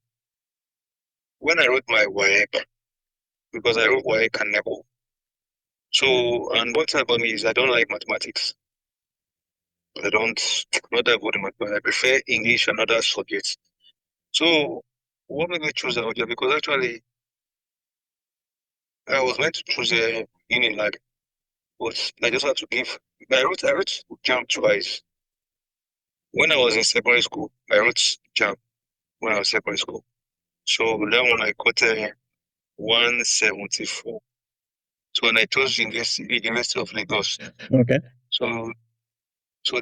wrote my WAEC, because I wrote WAEC and NECO. So, and one thing about me is I don't like mathematics. I don't, not that good in mathematics. I prefer English and other subjects. So, what made me choose Abuja? Because actually, I was meant to choose a Unilag, but I just had to give. I wrote JAM twice. When I was in secondary school, I wrote JAM when I was in secondary school. So that one I got 174. So when I chose University of Lagos, Okay. so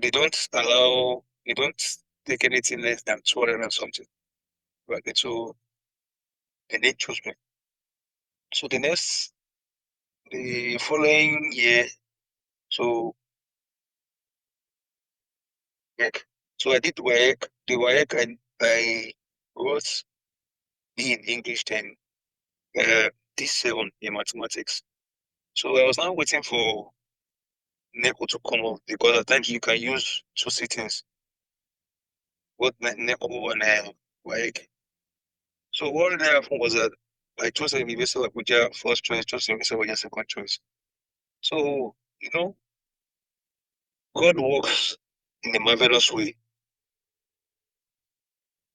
they don't take anything less than 200 and something. Right? So they didn't choose me. So the following year, so work. So I did work. The work I wrote B in English, then D7 in mathematics. So I was now waiting for NECO to come up because at times you can use two sittings, both NECO and WAEC. So what really happened was that I chose the University of Abuja first choice, chose the University of Abuja second choice. So, God works in a marvelous way.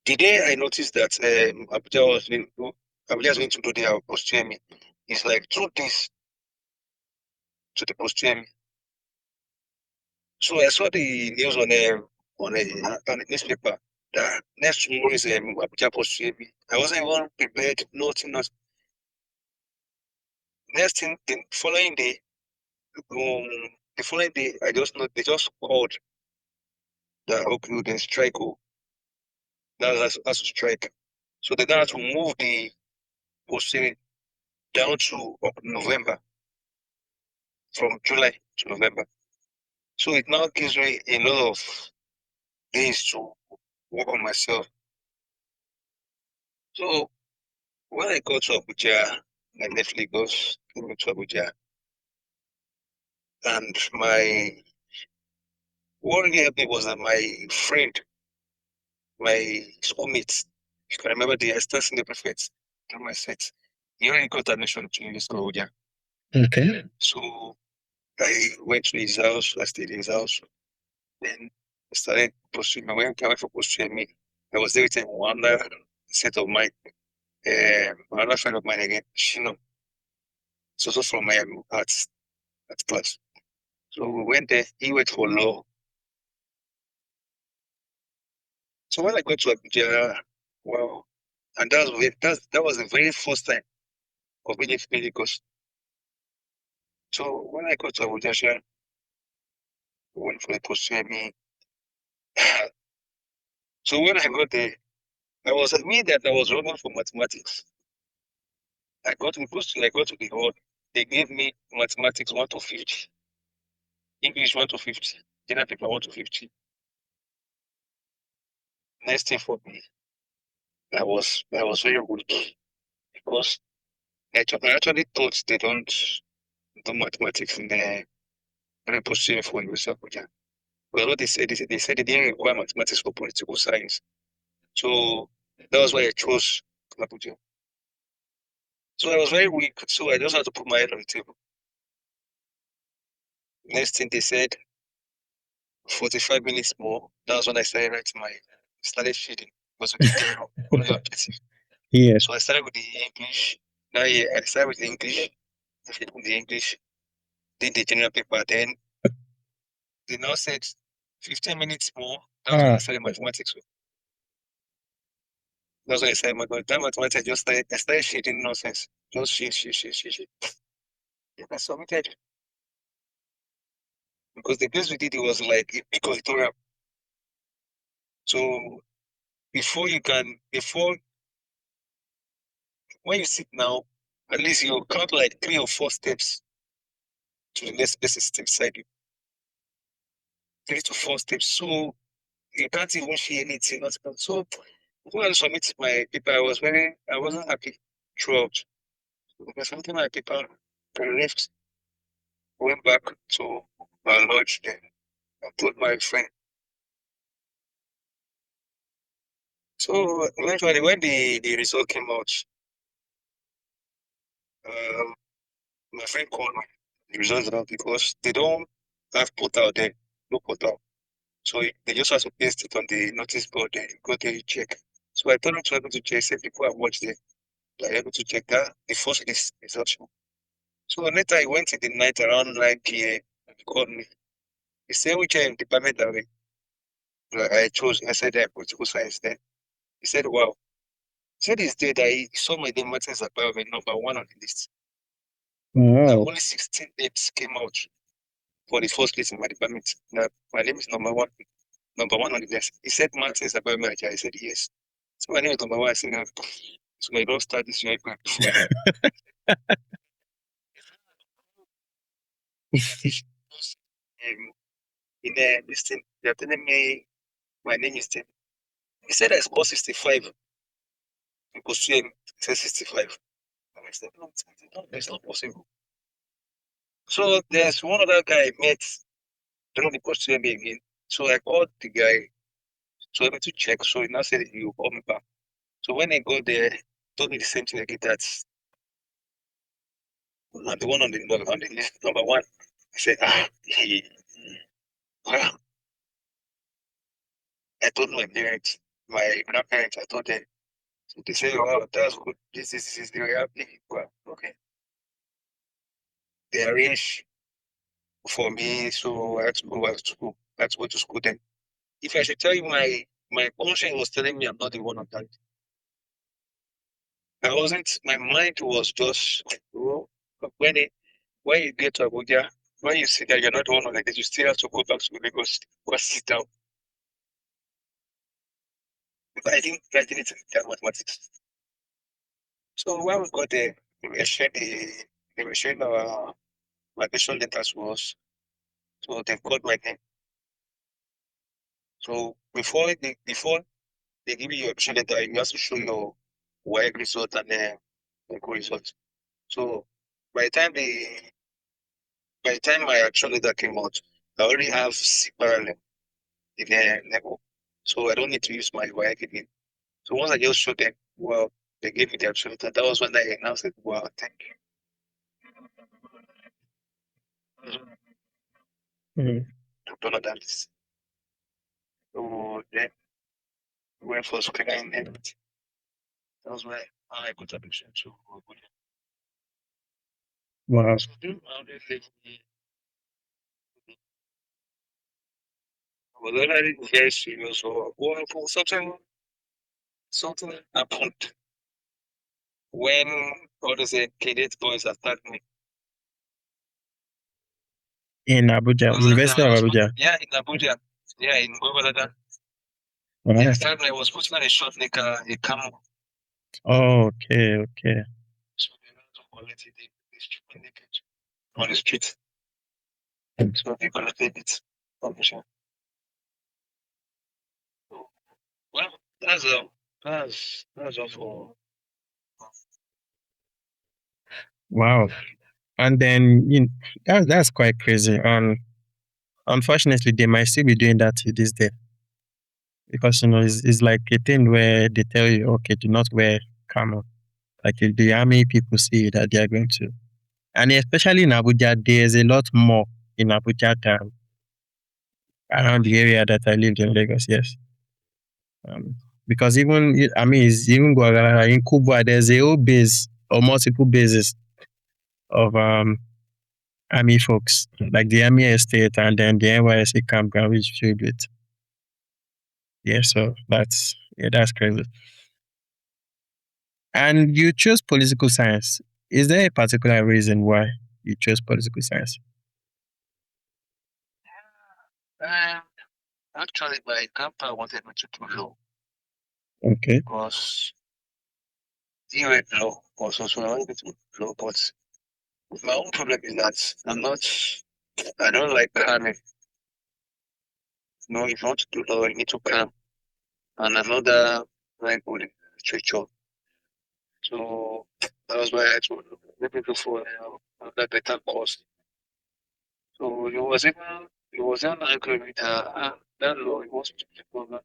The day I noticed that Abuja was going to do their post-UTME, it's like 2 days to the post-UTME. So I saw the news on a newspaper that next tomorrow is Abuja post-UTME. I wasn't even prepared, nothing. Next thing, the following day, I just know they just called that okay, we can strike. Oh, that has to strike. So they now have to move the posting down to November, from July to November. So it now gives me a lot of days to work on myself. So when I got to Abuja, I left Lagos, came to Abuja, and what really helped me was that my friend, my schoolmates, if you can remember the assistant senior prefect in my set, he already got admission to this school, Abuja. Okay. So I went to his house, I stayed in his house, then I started pursuing. When I went for pursuing me, I was there with one set of my another friend of mine again, Shino. It's also from my art class. So we went there, he went for law. So when I got to Abuja, wow, and that was the very first time of being in Lagos. So when I got to Abuja, we went for the pursuing me. So when I got there, I was admitted that I was running for mathematics. I got to the hall. They gave me mathematics 1 to 50, English 1 to 50, general paper 1 to 50. Next thing for me, I was very weak because I actually thought they don't do mathematics in the preposition for University of Abuja. But what they said they didn't require mathematics for political science. So that was why I chose Abuja. So I was very weak, so I just had to put my head on the table. Next thing they said, 45 minutes more. That was when I started writing started shading because we did the only objective. Yeah. So I started with the English. Now, yeah, I started with the English. I finished with the English. Did the general paper. Then they now said 15 minutes more. That's when I started mathematics. That's when I started mathematics. That mathematics, I started shading nonsense. Just shade. Yeah, I submitted. Because the place we did it was like a big auditorium. So before when you sit now, at least you count like 3 or 4 steps to the next person sitting beside you. 3 to 4 steps. So you can't even see anything. So when I submit my paper, I wasn't happy throughout. So I submitted my paper, I left, went back to my lodge then. I told my friend. So eventually when the result came out, um, my friend called me. The results out because they don't have portal there, no portal. So they just have to paste it on the notice board there. You go there, you check. So I told him to be able to check, say people have watched there. They're able to check that the first list is optional. So later I went in the night around 9 p.m. He called me. He said, which department are we? I chose. I said, political science then. He said, wow. He said it's there that he saw my name, Martin Abayomi, number 1 on the list. Now Wow. only 16 names came out for the first place in my department. Now my name is number 1 on the list. He said Martin Abayomi. I said yes. So my name is number 1. I said, no. So I don't start this year before. In this thing, they're telling me my name is 10. He said I scored 65. Because CM says 65. And I said, no, it's not possible. So there's one other guy I met during the post CM again. So I called the guy so I went to check. So he now said he will call me back. So when I got there, he told me the same thing again that I'm the one on the list, number 1. I said, well, I told my parents, my grandparents, I told them. So they say, oh, that's good. This is the reality. Well, okay. They arrange for me, so I had to go back to school. I had to go to school then. If I should tell you my conscience was telling me I'm not the one on that. I wasn't, my mind was just, oh, when it, when you get to Abuja, when you see that you're not the one on like this, you still have to go back to Lagos, go sit down. But I didn't graduate in that mathematics. So when we got there, they were sharing our admission letters to us. So they called my name. So before they give you your admission letter, you have to show your work result and the good result. So by the time my actual letter came out, I already have C parallel in the level. So I don't need to use my work again. So once I just showed them, well, they gave me the actual letter. That was when I announced it. Wow, thank you. Mm. Don't know that. So then we went for screening and everything. That was why I got admission to Abuja. Wow. So during my other level, I was already very serious. So well, something happened when all those cadet boys attacked me. In Abuja, It was that University time I of was, Abuja. yeah, in Abuja, yeah, in Babalaga. Yeah, Wow. the time I was putting on a short neck, a camel. Oh, okay, okay. So they went to collect it, they stripped naked on the street. So they collected it. Permission. So, well, that's all for. Wow. And then that's quite crazy. And unfortunately, they might still be doing that to this day because it's like a thing where they tell you, okay, do not wear camo. Like if the army people see that they are going to, and especially in Abuja, there's a lot more in Abuja than around the area that I lived in Lagos. Yes. Um, because even I mean, it's even Guadalajara in Cuba, there's a whole base or multiple bases of army folks, like the army estate and then the NYSC campground, which filled with. Yeah, so that's crazy. And you chose political science. Is there a particular reason why you chose political science? Uh, Actually, my grandpa wanted me to do law Okay. because he read law also, so I wanted to do law. But my own problem is that I don't like cramming. If you want to do law, you need to cram. And another very good in literature. So that was why I told him, let me look for another better course. So he was even angry with that law. He wants to do that.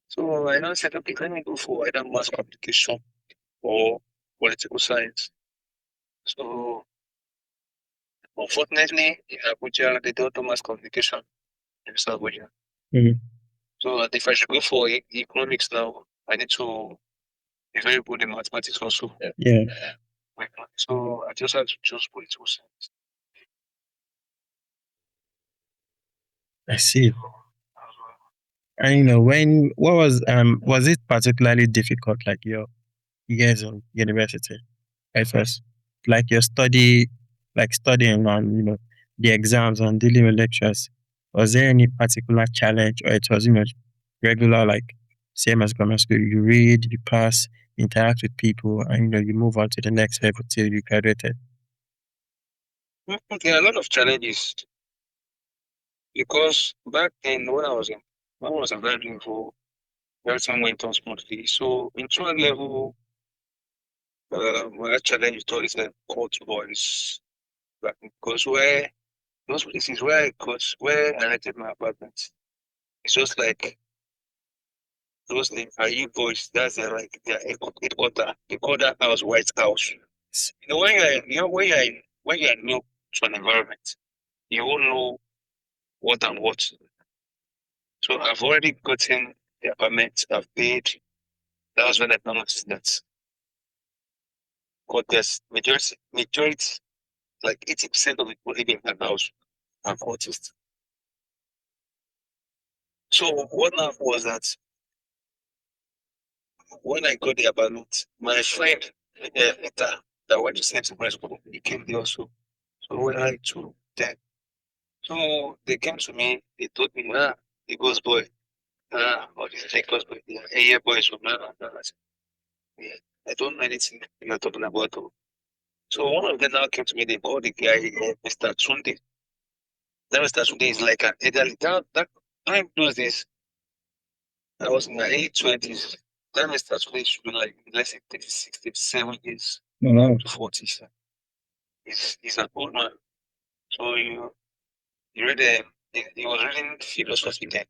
So I now said, okay, let me go for either mass communication or political science. So unfortunately, in Abuja, they don't do mass communication in Abuja. Mhm. So if I should go for economics now, I need to be very good in mathematics also. Yeah, So I just had to choose political science. I see. And when what was it particularly difficult, like your years in university at first? Like your studying on, the exams and dealing with lectures. Was there any particular challenge or it was, regular like same as grammar school, you read, you pass, interact with people and you move on to the next level till you graduated? There are a lot of challenges because back then when I was a very level, everything went on smoothly. So in 12 level, my challenge is always the court boys. Like, because where those places where I rented my apartment, it's just like those the IE boys, that's like their headquarter. They call that house White House. When you're new to an environment, you won't know what and what. So I've already gotten the apartment, I've paid. That was when I noticed that because there's majority, like 80% of the people living in that house are autists. So what now was that when I got the apartment, my friend later that went to CMS School, he came there also. So when I to them, so they came to me, they told me, the ghost boy, or the ghost boy, the AA boys from now. I said, yeah, I don't know anything you're talking about. Oh. So one of them now came to me, they called the guy Mr. Tunde. That Mr. Tunde is like an elderly. That time those days, I was in my early 20s. That Mr. Tunde should be like, let's say 36, 37 years to 40s. He's an old man. So you read, he was reading philosophy then.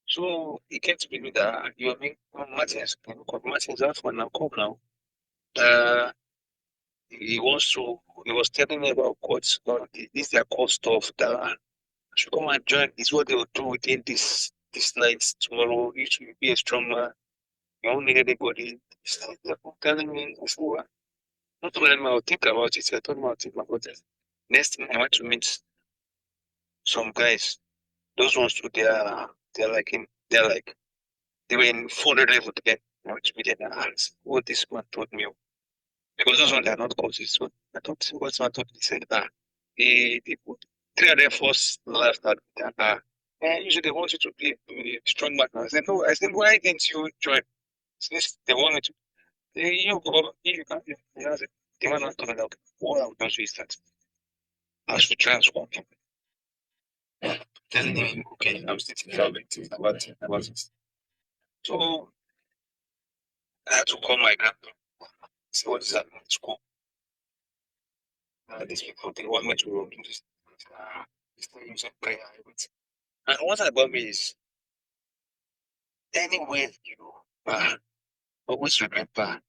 So he came to me with that. You are being Martins, Martins, that's one now, come now. Uh, he was telling me about courts, this their court stuff that I should come and join. This is what they will do within this night tomorrow. You should be a strong man. You don't need anybody. He's telling me, so, not to let me, I'll think about it. I told him I'll think about it. Next thing I went to meet some guys. Those ones too, they're like, they were in 400 level then. I went to meet them and asked what this man told me. Because those ones, they're not courses. So I thought, what's my thought? He said, they put 300 first left at that. And usually they want you to be a strong man. I said, no. I said, why didn't you join? Since they want me to, you go, you can't. I said, they were not coming out. What I would do is that I should transform him. Telling him, okay, I'm still thinking about it. So I had to call my grandpa. See what is happening at school. These people, they want me to do this. This thing using prayer. Everything. And what about me is, anywhere you are, always remember,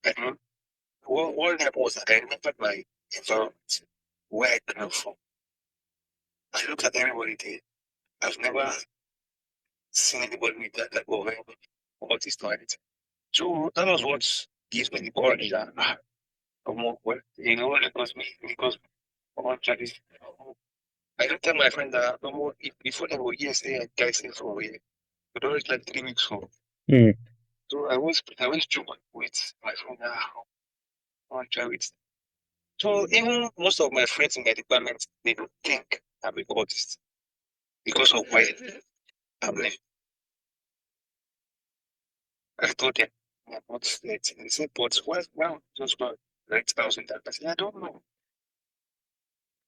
I don't, what happened was that I remembered my environment, where I came from. I looked at everybody there. I've never seen anybody with that type of artist or anything. So that was what gives me the courage that come on, well, because on Chinese. I don't tell my friend that no more if before they were years they guys in for a but always like 3 weeks for. Hmm. So I was joke with my friend on try with. So even most of my friends in my department they don't think I'm a artist because of where I'm living. I told them I'm not late. They said, but why just about 9,000 that I said, I don't know.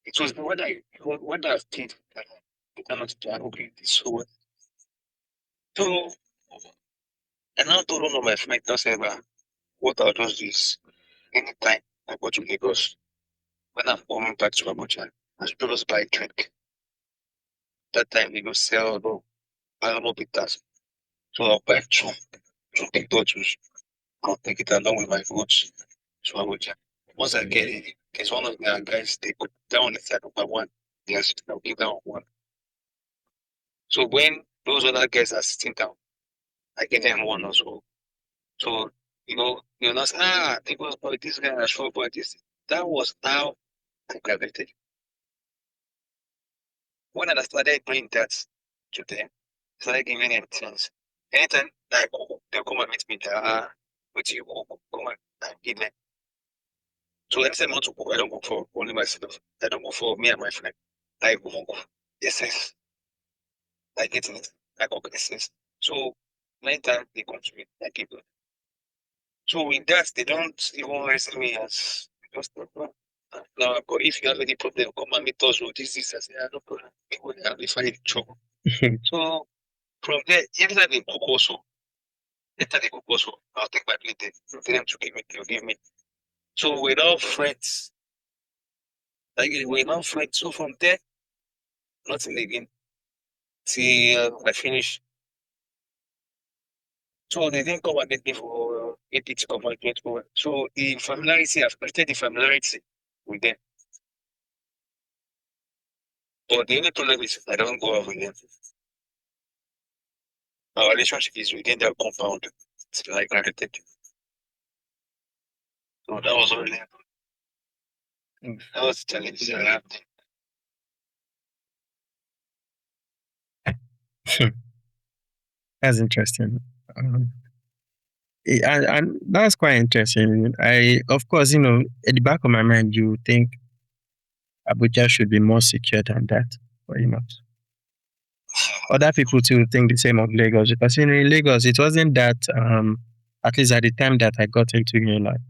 It was what I did that I'm not okay this so and I told one of my friends just ever what I'll just do is anytime I go to Lagos, when I'm coming back to Abuja, I should just buy a drink. That time they go sell Alamo bitters. So I'll buy two big bottles. I'll take it along with my goods to Abuja. Once I get it, there's one of the guys they put down the side of my one. Yes, I'll give down one. So when those other guys are sitting down, I give them one as well. So you're not they was boy, this guy is short boy, this that was how I graduated. When I started doing that to them, started giving them things. Anytime I go, they'll come and meet me there. With you, come and give them. So anytime I want to go, I don't go for only myself. I don't go for me and my friend. I go for SS. I get it. I go SS. So many times they come to me, I give them. So with that, they don't even raise me as just no, but if you have any problem, come and meet us. This, I say, no problem. We find trouble. So from there, anytime they cook also, later they cook also, I'll take my plate there. Tell them to give me, they'll give me. So we're not friends. Like we're not friends. So from there, nothing again. See, I finish. So they didn't come and meet me for 8 to come and get over. So the familiarity, I've created the familiarity with them. But the only problem is I don't go out with them. Our relationship is within their compound. It's like granted. So that was really that was the challenge that I Hmm. That's interesting. Um, and that's quite interesting. Of course, at the back of my mind, you think Abuja should be more secure than that, but other people too think the same of Lagos because in Lagos it wasn't that at least at the time that I got into life,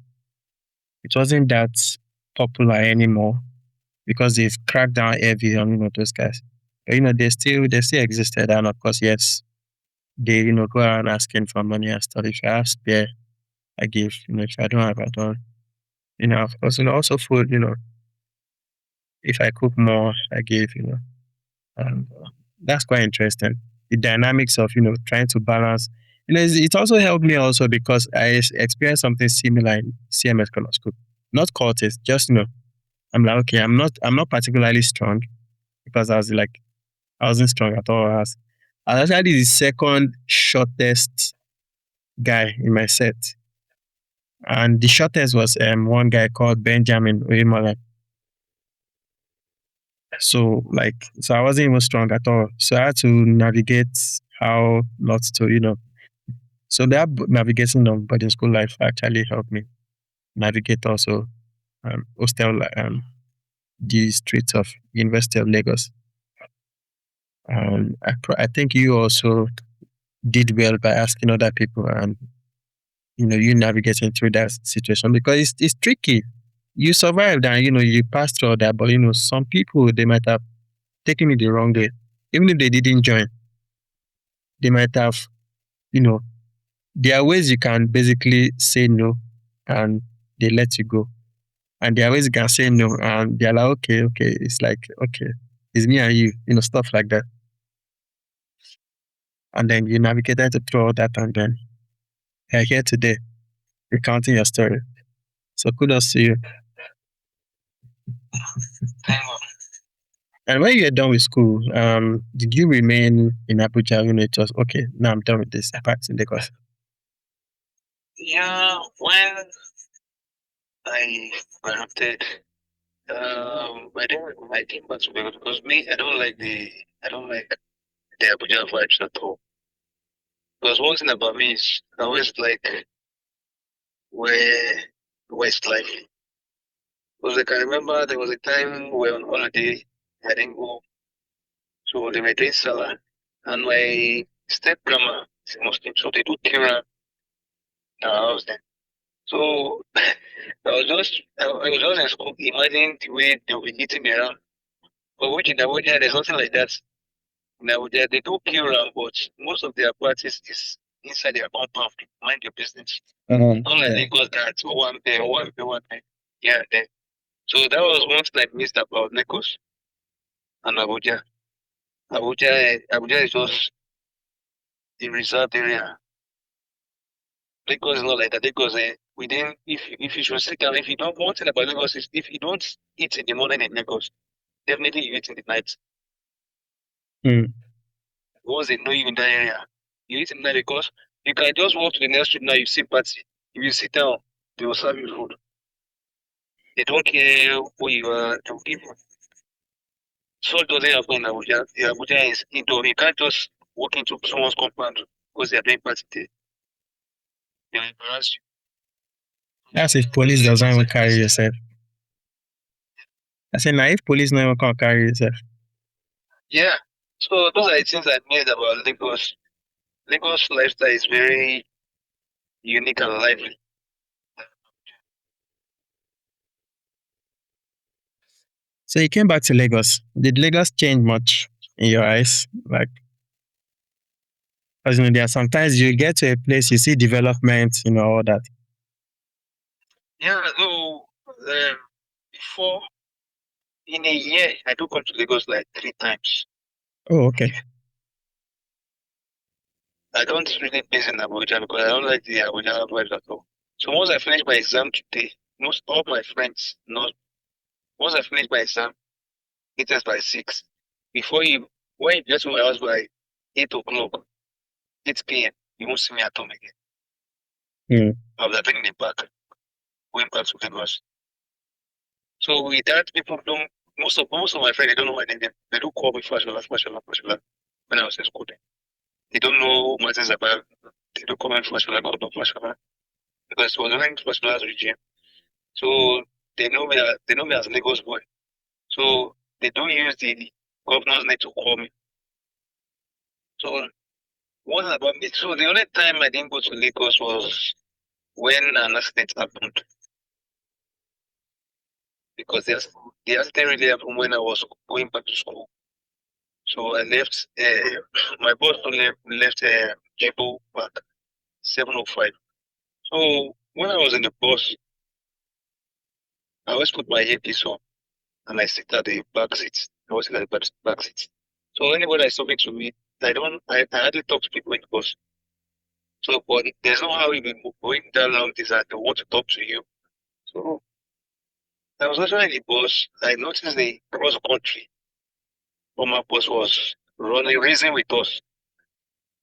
it wasn't that popular anymore because they've cracked down heavy on those guys. But they still existed, and of course yes, they go around asking for money and stuff. If I have spare, I give. If I don't have, I don't. Of course, also food. If I cook more, I give. And that's quite interesting. The dynamics of trying to balance. It also helped me also because I experienced something similar in CMS Grammar School. Not Cortes, just I'm like okay, I'm not particularly strong because I wasn't strong at all. I was actually the second shortest guy in my set, and the shortest was one guy called Benjamin Oyemala. So I wasn't even strong at all. So I had to navigate how not to, So that navigating of boarding school life actually helped me navigate also hostel the streets of University of Lagos. I think you also did well by asking other people and you navigating through that situation because it's tricky. You survived and you passed through all that, but some people they might have taken it the wrong way. Even if they didn't join, they might have you know there are ways you can basically say no and they let you go. And there are ways you can say no and they're like, okay, okay. It's like, okay, it's me and you, stuff like that. And then you navigated through all that and then you're here today recounting your story. So kudos to you. thank God. And when you were done with school, did you remain in Abuja? It was okay. Now I'm done with this. I back to Lagos. Yeah, when I graduated, I came back to Lagos because me, I don't like the Abuja vibes at all. Because one thing about me is I always like where West life. Because I can remember there was a time we were on holiday, I didn't go, so they were doing Salah, and my step grandma is a Muslim, so they do Kira in our house then. So I was just in school, imagining the way they'll be eating me around. But which in Abuja, there's nothing like that. In Abuja, they do Kira, but most of their practice is inside their compound. Mind your business. Not like Lagos that one day, one day, one day. Yeah, there. So that was one thing I missed about Lagos and Abuja. Abuja is just the reserved area. Lagos is not like that. Lagos, within if you should sit down, if you don't one thing about Lagos is if you don't eat in the morning in Lagos, definitely you eat in the night. Mm. Once they know you in that area, you eat in the night because you can just walk to the next street now. You see party. If you sit down, they will serve you food. They don't care who you are. They will give you. So it doesn't happen in Abuja. The Abuja is indoor. You can't just walk into someone's compound because they are doing party there. They will embarrass you. That's if police doesn't even carry yourself. I said, now if police not even can carry yourself. Yeah. So those are the things I made about Lagos. Lagos lifestyle is very unique and lively. So you came back to Lagos. Did Lagos change much in your eyes? Like, as there are sometimes you get to a place, you see development, all that. Yeah, so before in a year, I do come to Lagos like 3 times. Oh, okay. I don't really base in Abuja because I don't like the Abuja vibes at all. So once I finish my exam today, most all my friends, not once I finish my exam, it is by 6. Before you, when you get to my house by 8 o'clock, 8 p.m., you won't see me at home again. Mm. I'll have been in the back, going back to Lagos. So with that, people don't. Most of my friends they don't know my name. They do call me Fashola, Fashola, Fashola. When I was in school, they don't know what is about. They don't call me Fashola, God of Fashola, because it was during Fashola's regime. So they know me as Lagos boy. So they don't use the governor's name to call me. So what about me? So the only time I didn't go to Lagos was when an accident happened. Because the accident really happened when I was going back to school. So I left. My boss left Jibo back 7:05. So when I was in the bus, I always put my earpiece on and I sit at the back seat. I always sit at the back seat. So anybody is talking to me, I hardly talk to people in the bus. So but there's no how you be going that long distance. They want to talk to you. So I was actually in the bus. I noticed the cross country former bus was running racing with us.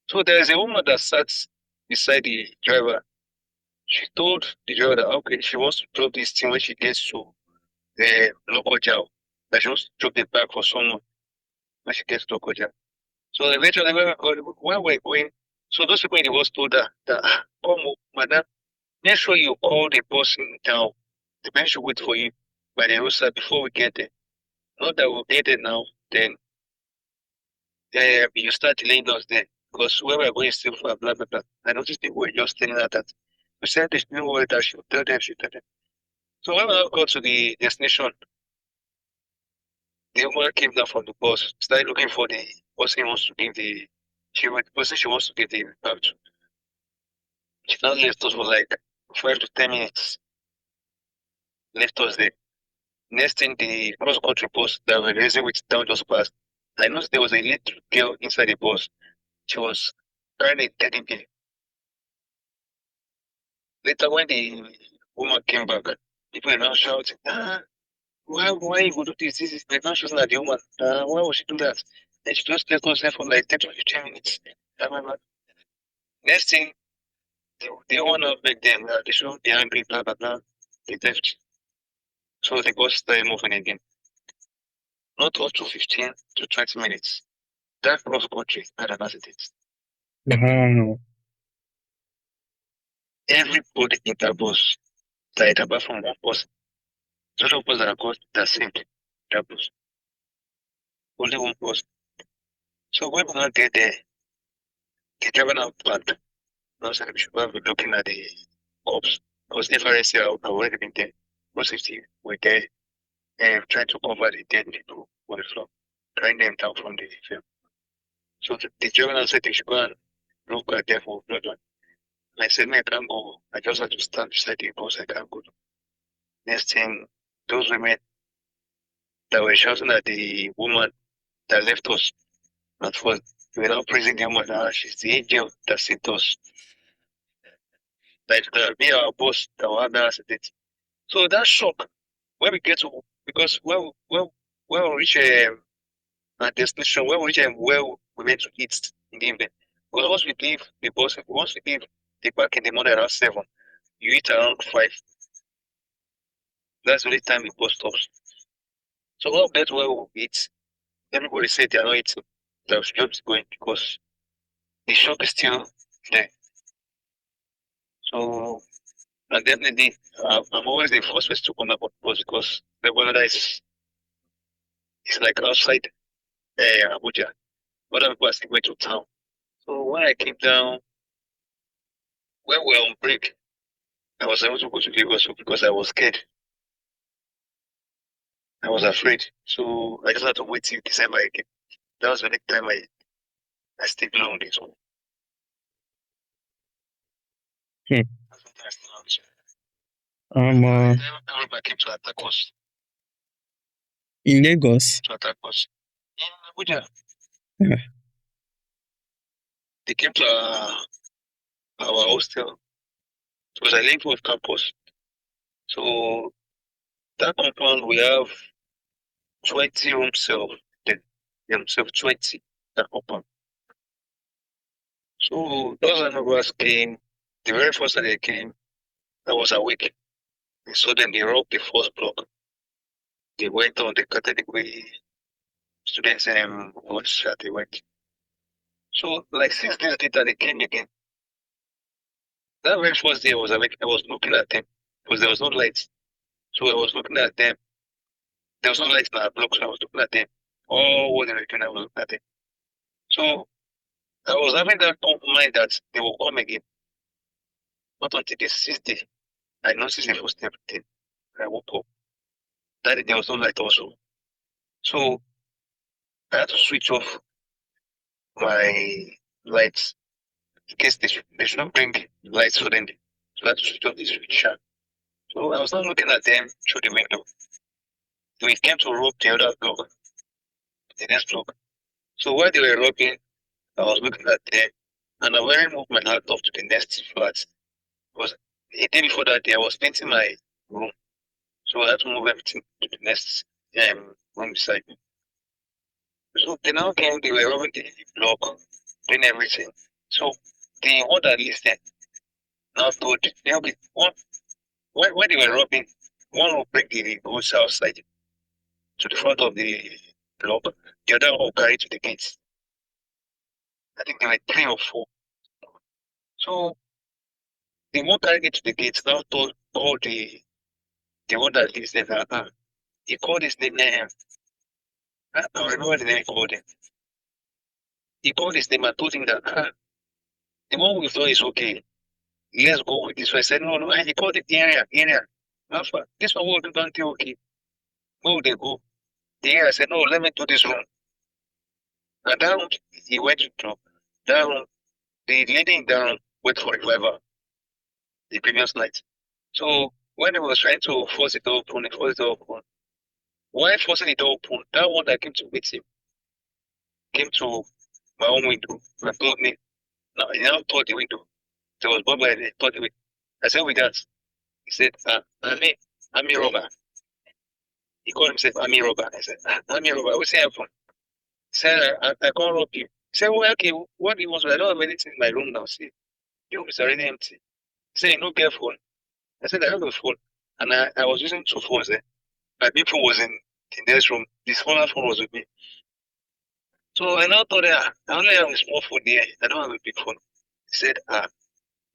So there is a woman that sat beside the driver. She told the driver that okay, she wants to drop this thing when she gets to the local jail. That she wants to drop the bag for someone when she gets to local jail. So eventually when we're going, so those people in the bus told her that come madam, make sure you call the person down. The man should wait for you by the roadside before we get there. Not that we'll get there now, then you start delaying us there. Because where we're going is still far, blah blah blah. I noticed people were just telling her that we said there's no way that she'll tell them, she'll tell them. So when we got to the destination, the woman came down from the bus, started looking for the person who wants to give the person she wants to give the bag to. She now left us for like 5 to 10 minutes. Left us there. Next thing, the cross country bus that we're racing with down just passed. I noticed there was a little girl inside the bus. She was carrying a teddy bear. Later, when the woman came back, people were now shouting, ah, why you go do this? This is not shooting at the woman. Why would she do that? And she just left us there for like 10 to 15 minutes. Next thing, they want to beg them. They should be angry, blah, blah, blah. They left. So the bus started moving again. Not up to 15 to 20 minutes. That cross country had an accident. Wow. Everybody in that bus died apart from one person. The other person that got that saved that bus. Only one person. So when we not get there, the driver now parked. Now said we should be looking at the cops. Because FRSC have already been there. Road safety were there and trying to cover the dead people on the floor, trying them down from the film. So the driver now said they should go and look at them for blood. And I said, man, I can't go. I just had to stand beside the bus. I can't go. Next thing, those women that were shouting at the woman that left us at first, we were now praising the woman. She's the angel that saved us. Like me, our boss, that will have that accident. So that shock when we get to, because when we reach our destination, when we reach where we meant to eat in the evening, because once we leave the bus, once we leave the park in the morning around 7, you eat around 5. That's the only time the bus stops. So when we get where we eat, everybody said they are not eating. That we should just be going because the shock is still there. So, and definitely, I'm always the first person to come up with bus because the weather is like outside Abuja. Other people are still going to town. So when I came down, when we were on break, I was able to go to Lagos because I was scared. I was afraid. So I just had to wait till December again. That was the next time I stayed long this one. Hmm. I stayed long this Um, uh, one. I came to attack us. in Lagos. To attack us. In Abuja, Yeah. they came to our hostel. Because I live with campus. So that compound we have 20 rooms self. Then themselves 20 that compound. So those Anambras came, the very first time they came, I was awake. So then they robbed the first block. They went on the category students and once that they went. So like 6 days later they came again. That very first day I was awake, I was looking at them because there was no lights. So I was looking at them. There was no lights in our block, so I was looking at them. All what they were doing, I was looking at them. So I was having that mind that they will come again. Not until the 6th day, I noticed the first everything. I woke up. That day there was no light also. So I had to switch off my lights in case they should not bring lights for them. So I had to switch off the switch. So I was not looking at them through the window. We came to rob the other block, the next block. So while they were robbing, I was looking at them and I went moved my laptop to the next flat. Because a day before that day, I was painting my room. So I had to move everything to the next room beside me. So they now came, they were robbing the block, doing everything. So the one that listened now told them, okay, when they were robbing, one will bring the goods outside to the front of the block, the other will carry to the gates. I think there were 3 or 4. So the one carrying it to the gates now told all the one that lives there that he called his name. I remember the name he called him. He called his name and told him that the one we thought is okay. Let's go with this one. I said, no, no. And he called it area. Alpha, this one will do not okay. Where would they go? The area said, no, let me do this room. And that room, he went to that room. The lady in that room went for revival the previous night. So when he was trying to force it open, he forced it open. While forcing it open, that one that came to meet him came to my own window and told me, no, he now told the window. There was Bob by the told the window. I said, with that, he said, I'm a robber. He called himself army robber. I said, army robber, what's your phone? He said, I can't rob you. He said, well, okay, what do you want? I don't have anything in my room now. See, your room is already empty. He said, you don't get phone. I said, I have a phone. And I was using two phones there. My big phone was in the next room. The smaller phone was with me. So I now thought, I only have a small phone here. I don't have a big phone. He said,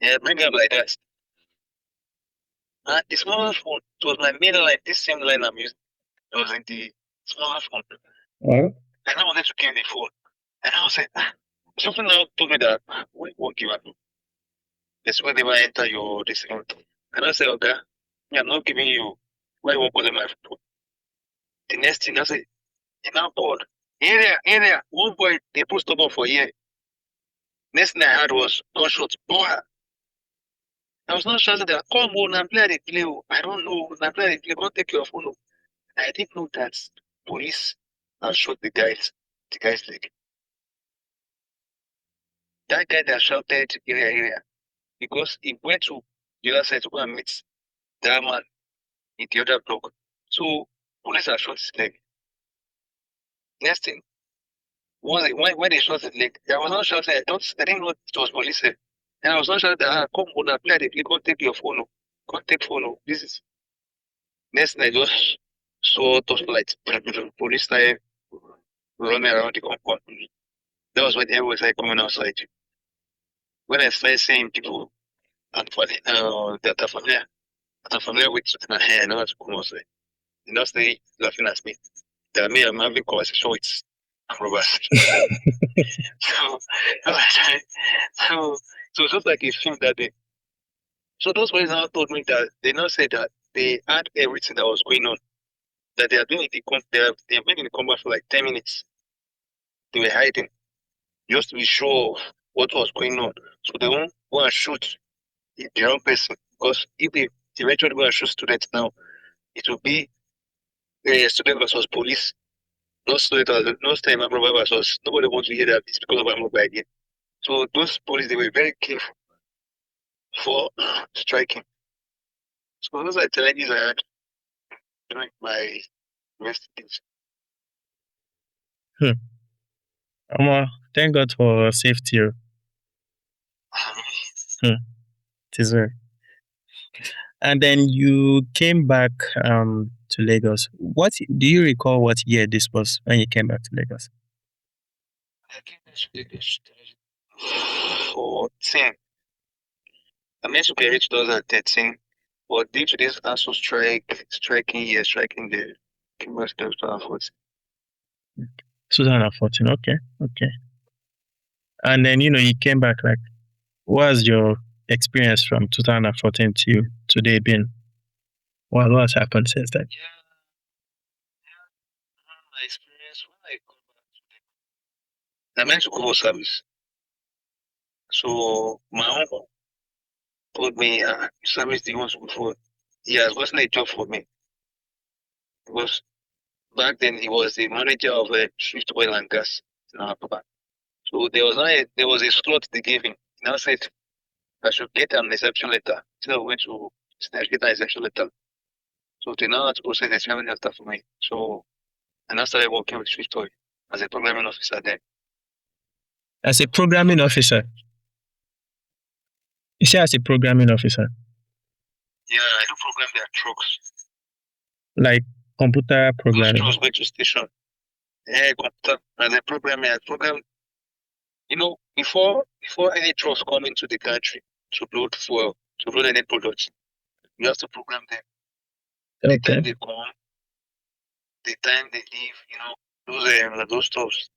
yeah, bring it up like that. And the smaller phone, it was my main line, this same line I'm using. It was in the smaller phone. Well, And I wanted to give the phone. And I was like, something now told me that we won't give up. That's when they might enter your discount. And I said, okay, I'm not giving you why you won't call them my phone. The next thing I said, you now called. Area, one boy, they put stop for here. Next thing I heard was gunshots. Boy, I was not shouting that, come on, and play the play. I don't know, and play the play, don't take your phone. I didn't know that police have shot the guy's leg. That guy that shouted area, because he went to the other side to go and meet that man in the other block. So police have shot his leg. Next thing, when they shot his leg, I was not shouting, I didn't know it was police. And I was not shouting, come on, play the play, go take your phone. Go take phone. This is next thing I just saw torchlight. Police started running around the compound. That was when everyone was like coming outside. When I started seeing people that are familiar with my hair, I know how to come outside. They not stay laughing at me. That me, I'm having conversation with Robert. so, so, so it's just like a film that day. So those boys now told me that they now said that they had everything that was going on. That they are doing they have been in the combat for like 10 minutes. They were hiding just to be sure of what was going on. So they won't go and shoot the wrong person. Because if they eventually go and shoot students now, it will be student versus police. No student versus nobody wants to hear that it's because of Amogba again. So those police they were very careful for striking. So those are challenges I had during my investigations. Thank God for safety. Hmm. It is very. And then you came back to Lagos. What do you recall? What year this was when you came back to Lagos? I came back to Lagos 14. I meant to graduate 2013, but due to this ASU striking the came back to 2014. 2014. Okay, okay. And then you came back. Like, what was your experience from 2014 to today been? What has happened since then? Yeah, my experience when I come back to Lagos. I meant to go for service. So my uncle told me, service do you want to go for? He has gotten a job for me because back then he was the manager of a Shift Oil and Gas in Abuja. So there was a slot they gave him. He now said I should get an exception letter. So I went to get an exception letter. So they now had to process the exception letter for me. So and I started working with Shift Oil as a programming officer then. As a programming officer? You say as a programming officer? Yeah, I do program their trucks. Like computer programming? Those trucks go to station. Yeah, computer. As a programmer, I program. Before any trucks come into the country to load fuel, to load any products, you have to program them. The time they come, the time they leave, those stuffs.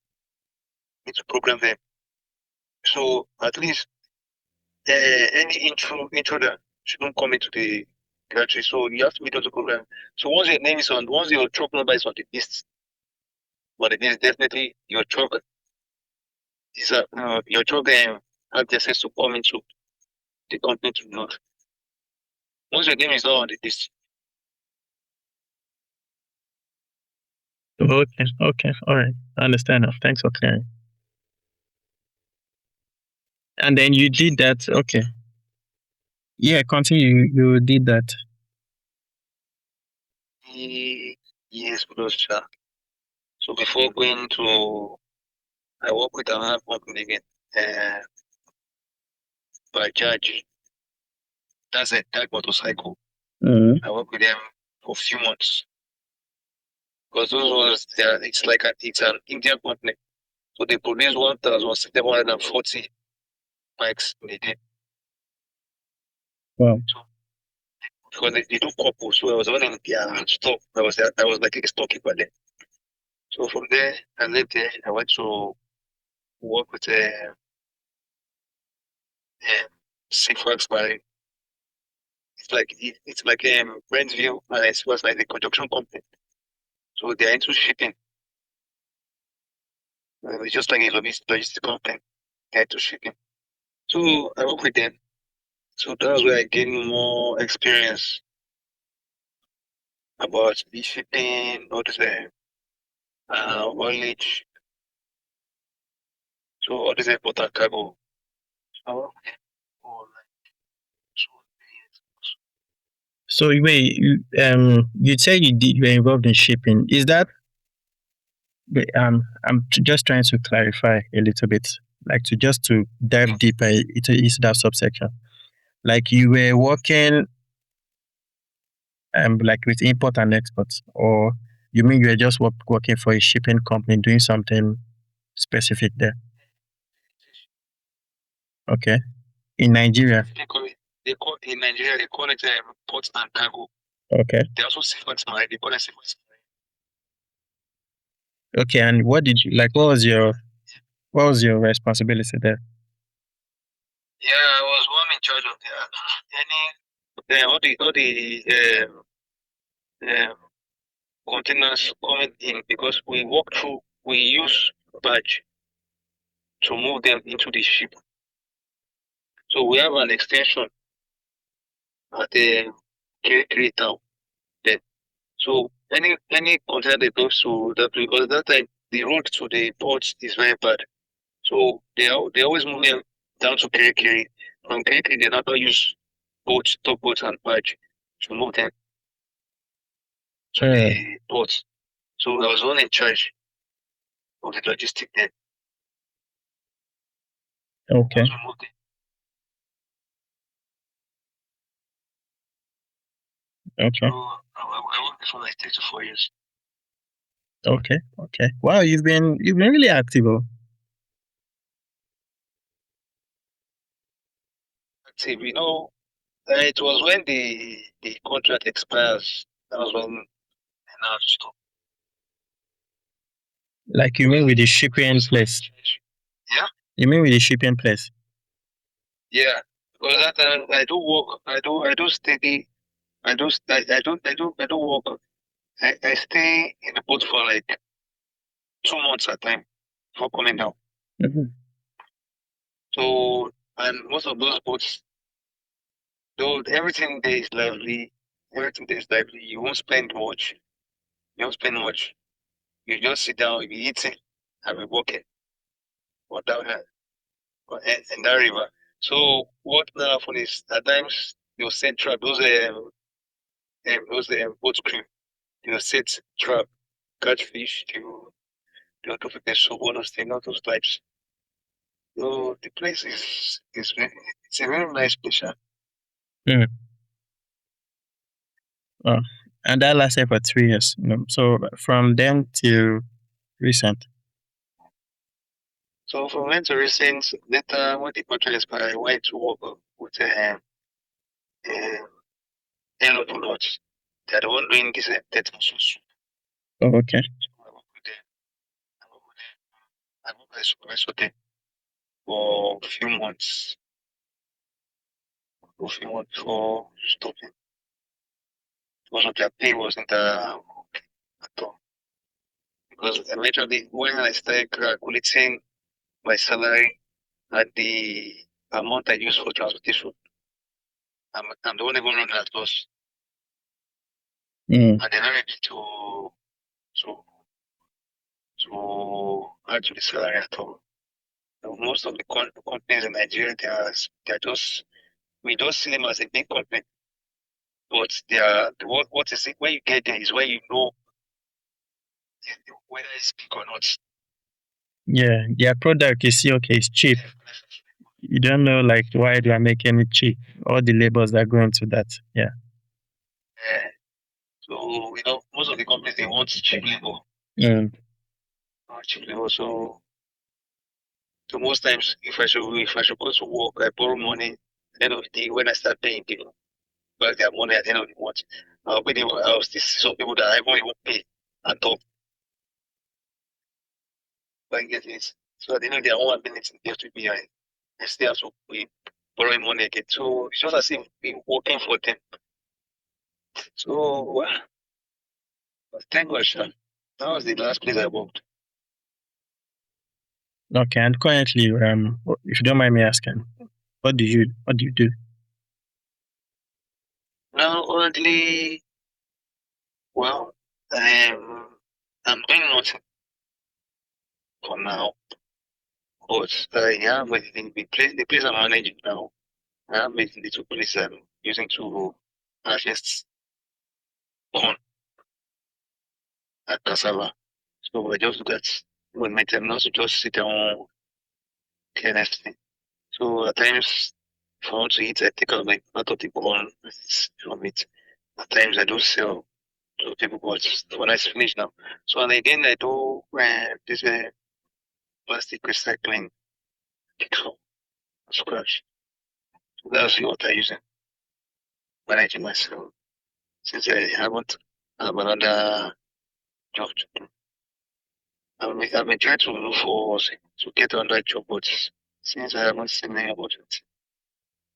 You need to program them. So at least any intro that shouldn't come into the country. So you have to be able to program. So once your truck number is on the list, but it is definitely your truck have the access to come into the company to load. Once your name is not on the list. Okay, all right. I understand now. Thanks for clearing. And then you did that. Okay. Yeah, continue. You did that. years plus, sha. So before going to, I work with another company again, Bajaj. That's a that motorcycle. Mm. I work with them for a few months because those ones, it's an Indian company. So they produce 1,740 bikes in a day. Wow. So because they do couple, so I was running their stock. I was like a storekeeper there. So from there, I left there. I went to work with Seafax by it's like Brentville, and it was like the construction company. So they're into shipping. It's just like a logistics company. They're into shipping. So I work with them. So that's where I gained more experience about the shipping, all this haulage, so all this important cargo. I work with them for like 2 years. So wait, you say you were involved in shipping. Is that just trying to clarify a little bit, like to dive deeper into that subsection. Like you were working like with import and export, or you mean you were just working for a shipping company doing something specific there? Okay, in Nigeria. In Nigeria they call it port and cargo. Okay, They also seafax marine. They call it seafax okay. And what did you like? What was your responsibility there? yeah, I was one in charge of all the containers coming in because we use badge to move them into the ship. So we have an extension at the Kirikiri town then. So any container that goes to that because that time the road to the port is very bad. So they always move them down to Kirikiri. From Kirikiri they now use boats, tugboats and barge to move them to Mm, the port. So I was one in charge of the logistic then. okay, Once we moved it. So okay, I worked for like 3 to 4 years. okay, okay. Wow, you've been really active. Oh. See, it was when the contract expires. That was when I now stop. Like you mean Because with the I shipping was one in place? charge. Yeah, You mean with the shipping place? yeah. Because that time I do work. I do steady. I do work. I stay in the boat for like 2 months at a time before coming down. Mhm. So and most of those boats, though everything there is lively, everything there is lively. You won't spend much. You don't spend much. You just sit down, you be eating, and be walking or down here in that river. So what now happen is at times you'll set trap. Those boat crew, they'll set trap, catch fish, they'll do the soup, all those things, all those types. So the place is it's a very nice place. Sha. Mm. Oh. And that lasted for 3 years. So from then till recent. So from when to recent, later when the contract expired, I went to work with uh, Hello Products. They're the one doing this death muscle soup. Oh, okay. So I work with them. I work with them. I work as a supervisor there for a few months. For a few months before stopping. Because of their pay wasn't at all. Because eventually when I started calculating my salary and the amount I use for transportation, I'm the one even running at loss. Mm. And they're not ready to to add to the salary at all. So most of the companies in Nigeria, they're just we don't see them as a big company, but they are what is it? When you get there is where you know whether it's big or not. Yeah, their product you see, okay, it's cheap. You don't know like why they are making it cheap. All the labels that go into that. Yeah. Yeah. So most of the companies they want cheap labor, Mm. cheap labor. So most times, if I should go to work, I borrow money. At the end of the day, when I start paying people back their money at the end of the month, I'll pay them. I'll still see some people that I won't even pay at all. But I get it. So at the end of the day, I won't have anything left with me. I still have to be borrowing money again. So it's just as if we're working for them. So well, thank God, sir. That was the last place I worked. Okay, and currently, if you don't mind me asking, what do you do? Now, currently, well, I'm doing nothing for now. But yeah, but the place I'm managing now, I have a little place I'm using to harvest corn and cassava. So I just look at when my time now to just sit down carelessly. So at times, if I want to eat, I take out my part of the corn from it. At times I do sell to people, but when I finish now. So and again I do this plastic recycling from scratch. So that's what I use in managing myself. Since I haven't have another job to do. I've been trying to look for to get another job, but since I haven't seen any opportunity,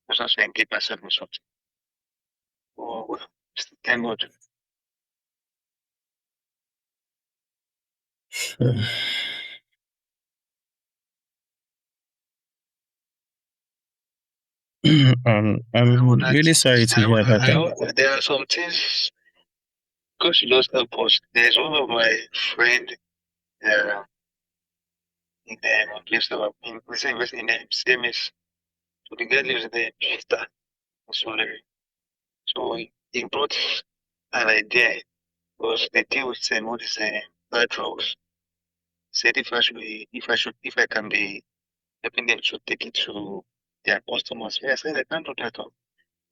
I just trying to get myself in something. Oh, well, thank God. I'm really sorry to hear that. There are some things, because you lost help us. There's one of my friend uh, in the place of in the CMS. So the guy lives in the Chester, Solary. So he brought an idea because they deal with all these bad drugs. Said if I can be helping them to take it to their customers. Yeah, I said I can't do that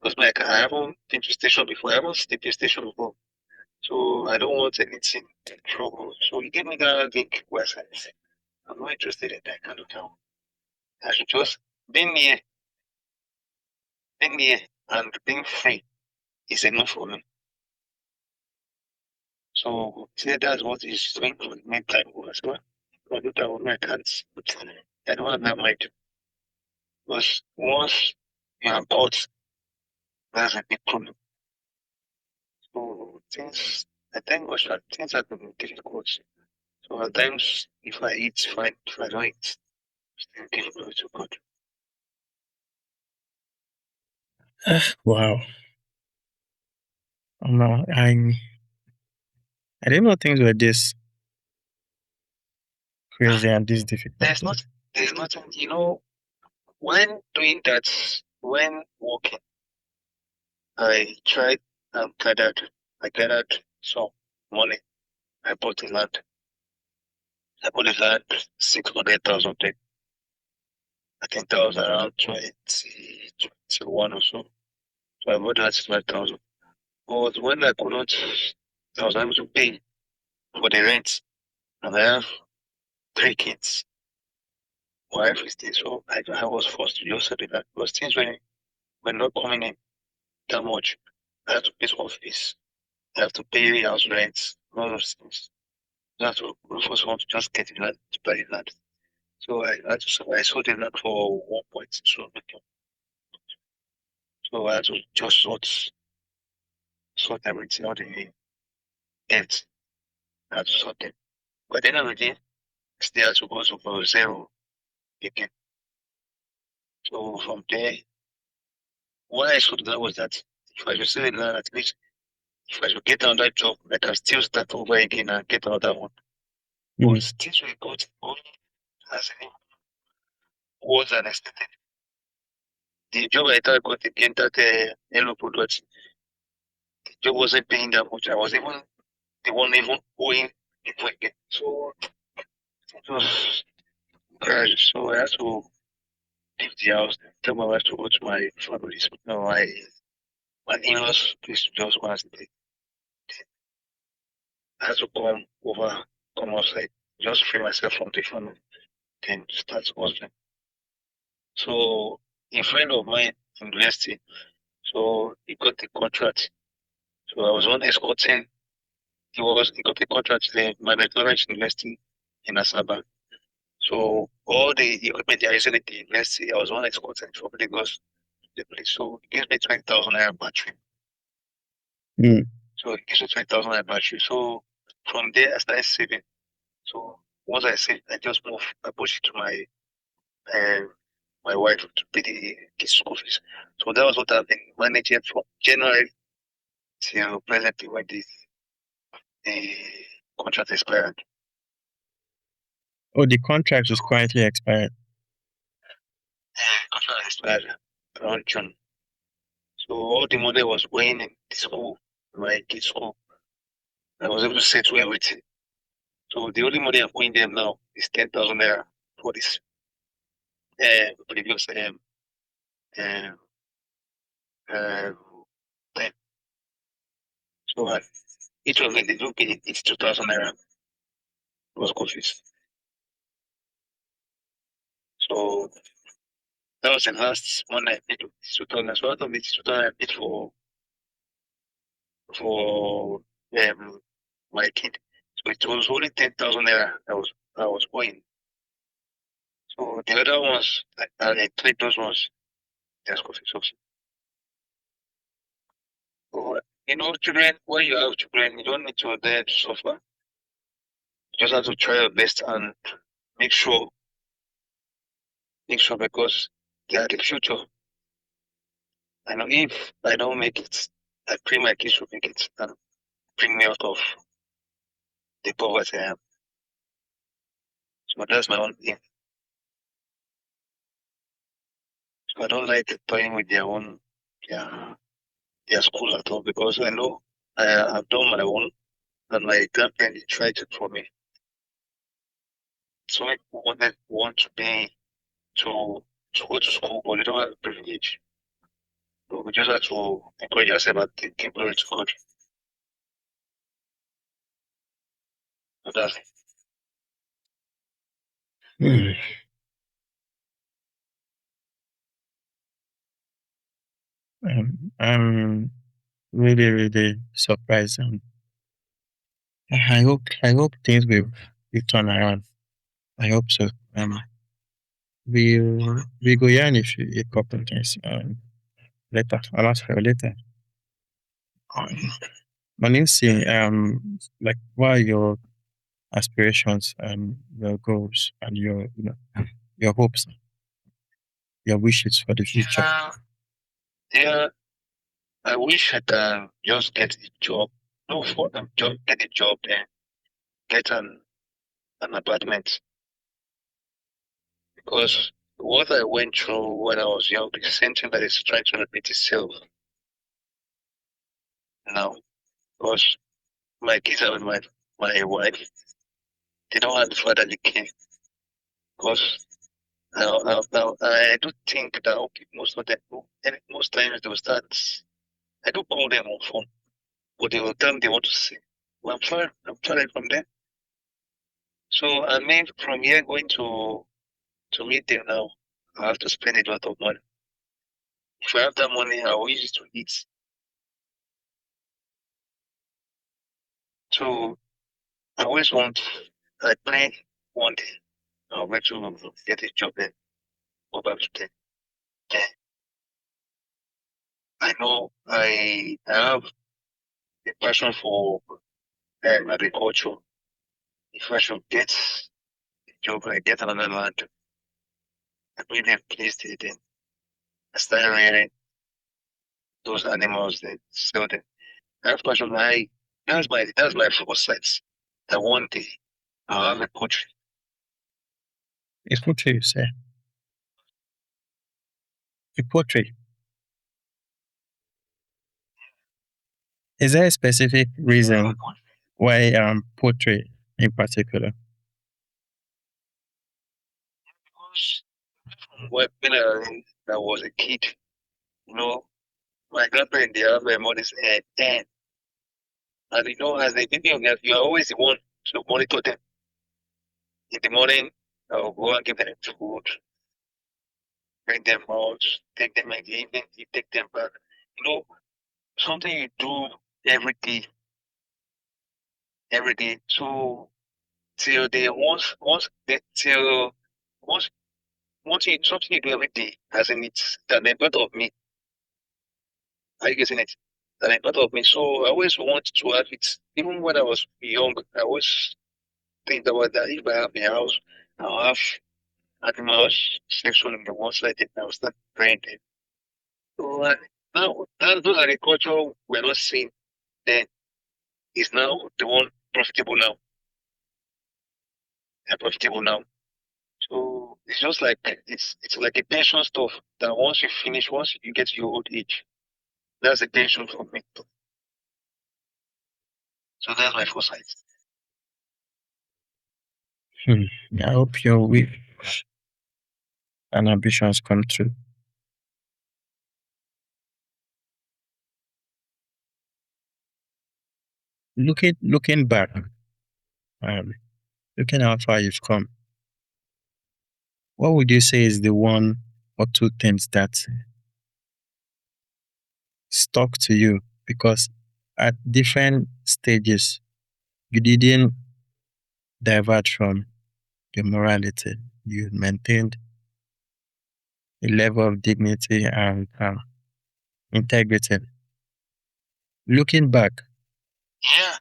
because like I haven't been to station before. I haven't stayed to station before. So I don't want anything trouble. So he gave me that link where I said, I'm not interested in that kind of town. I should just being near and being free is enough for me. So say that's what he's doing for the meantime as well. I do that with my cards. But I don't have that mind. Because once you are caught, that's a big problem. So things I thank God that things have been difficult. So at times if I eat fine, if I don't eat, still give glory to God. Wow. Oh, no, I didn't know things were this crazy and this difficult. There's not there's nothing when doing that, when working, I tried and gathered some money. I bought a land. I bought a land 600,000 then. I think that was around 2021 or so. So I bought that 5,000. But when I could not I was able to pay for the rent and I have 3 kids. Wife is there, so I was forced to just settle that because things were not coming in that much. I have to pay school fees. I have to pay house rent, all those things. I have to first want to just get the land to buy the land. So I sold the land for 1.2 million. So I had to just sort everything out the debt. I had to sort them. But at the end of the day, still had to go to for zero again. So from there, what I saw that was that if I should sell it now, at least if I should get another job, I can still start over again and get another one. Mm. But things were going as it was unexpected. The job I thought I got again, that yellow product, the job wasn't paying that much. I was even the one even owing before again. So it was crash. So I had to leave the house, tell my wife to go to my family's, my in-laws place to just go and stay. I had to come outside, just free myself from the family, then start hustling. So a friend of mine in university, so he got the contract. So I was on escorting. He got the contract there, my McLaren University in Asaba. So all the equipment they are using at the university, I was one escorting from Lagos to the place. So he gives me 20,000 naira battery. Mm. So he gives me 20,000 naira battery. So from there I started saving. So once I saved, I just moved. I pushed it to uh, my wife to pay the school fees. So that was what I've been managing from January till presently when the contract expired. Oh, the contract is currently expired. Contract expired around June. So all the money was going in the school, my kids' school. I was able to settle everything. So the only money I'm going there now is 10,000 naira for this previous uh, uh, time. So each of them they do pay it's 2,000 naira for school fees. So that was the last one I paid. 2,000. So out of it, 2,000 I paid for my kid. So it was only 10,000 naira I was owing. So the other ones, I treat those ones as school fees also. So, children, when you have children, you don't need to there to suffer. You just have to try your best and make sure, because they are the future. I know if I don't make it, I pray my kids will make it and bring me out of the poverty I am. So that's my own thing. So I don't like toying with their, their school at all because I know I have done my own and my grandparents tried it for me. So many people want to be to go to school, but they don't have the privilege. So we just have to encourage ourselves and give glory to God. So that's it. Mm. I'm really, really surprised. I hope things will turn around. I hope so. We go yarn if you a couple things later. I'll ask for you later. Um, but let's see. Like what are your aspirations and your goals and your hopes, your wishes for the future? Yeah, I wish I can just get a job. No, for them, job, get a job then get an apartment. Because what I went through when I was young is something that is trying to repeat itself now. Because my kids are with my wife. They don't have the fatherly care. Because I do think that okay, most of them, and most times they will start. I do call them on phone, but they will tell me they want to see. Well, I'm far from them. So I mean, from here going to meet them now, I have to spend a lot of money. If I have that money, I will use it to eat. So I always want, I plan one day I'll make sure to get a job then go back to them. Then I know I have a passion for agriculture. If I should get a job, I get another land, I bring them place there, then I start rearing those animals, then sell them. I have passion. That's my foresight. That one day I'll have a poultry. It's poetry, you say. A poetry. Is there a specific reason why poetry? in particular? Because when I was a kid, you know, my grandparents, they have my mother's head, and as a baby, you are always the one to monitor them. In the morning, I'll go and give them food, bring them out, take them in the evening, you take them back. You know, something you do every day, every day. So till they once they till once once you something you do every day, as in it's an part of me. Are you getting it? An part of me. So I always want to have it. Even when I was young, I always think about that. If I have a house, I'll have animals section in the one side, and I'll start praying them. So now those agriculture we're not seeing then is now the one profitable now. They're profitable now. So it's just like it's like a pension stuff that once you get to your old age, that's a pension for me. So that's my foresight. Hmm. I hope your wish and ambitions come true. Looking back, um, looking how far you've come, what would you say is the one or two things that stuck to you? Because at different stages, you didn't divert from your morality. You maintained a level of dignity and integrity. Looking back, Yeah.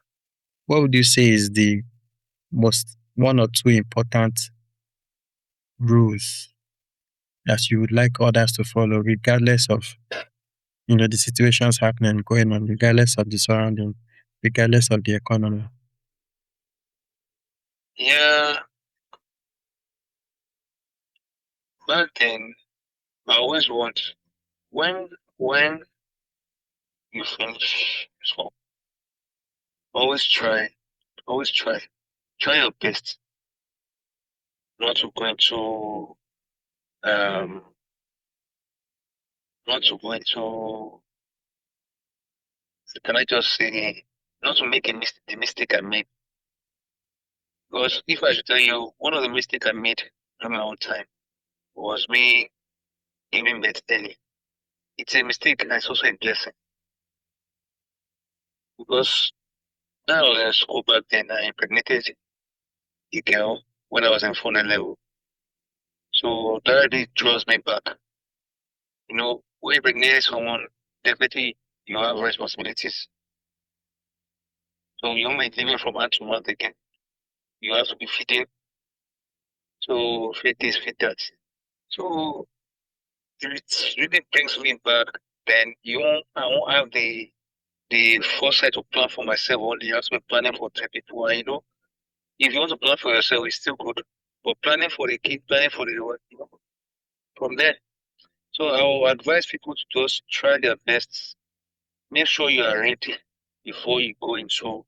what would you say is the most one or two important rules that you would like others to follow, regardless of the situations happening going on, regardless of the surrounding, regardless of the economy? Yeah. Back then I always want when you finish school, always try, always try. Try your best not to go into um not to go into can I just say not to make the mistake I made. Because if I should tell you one of the mistakes I made on my own time was me giving birth early. It's a mistake and it's also a blessing. Because when I was in school back then I impregnated a girl when I was in phone level. So that really draws me back. When you impregnate someone, definitely you have responsibilities. So you might living from month to month again. You have to be feeding. So feed this, feed that. So if it really brings me back, then I won't have the foresight to plan for myself only. You have to be planning for 10 people. And if you want to plan for yourself, it's still good. But planning for the kid, planning for the work, from there. So I will advise people to just try their best. Make sure you are ready before you go into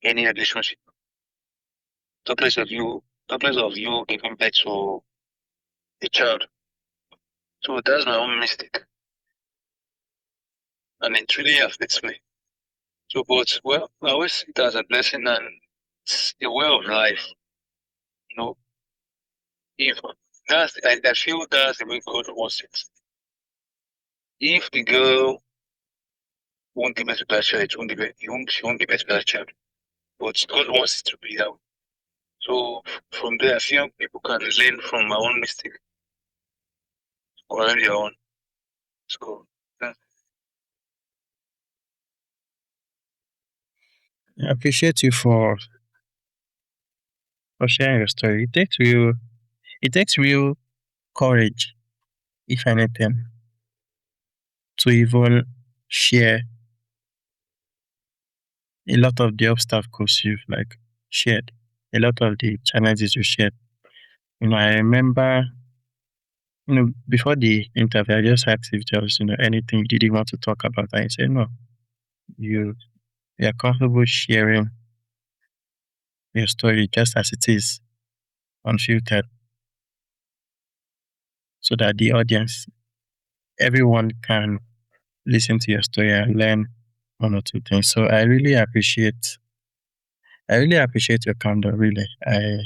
any relationship. Talk less of you giving birth to a child. So that's my own mistake. And it really affects me. So, but well, I always see it as a blessing and it's a way of life. You know, if I feel that's the way God wants it. If the girl won't give birth to that child, she won't give birth to that child. But God wants it to be that way. So from there, I feel people can learn from my own mistake or their own. So that, I appreciate you for sharing your story. It takes real courage, if anything, to even share a lot of the obstacles you've shared, a lot of the challenges you shared. I remember, before the interview, I just asked if there was, anything you didn't want to talk about. And you said no. You you are comfortable sharing your story just as it is, unfiltered, so that the audience, everyone can listen to your story and learn one or two things. So I really appreciate your candor, really. I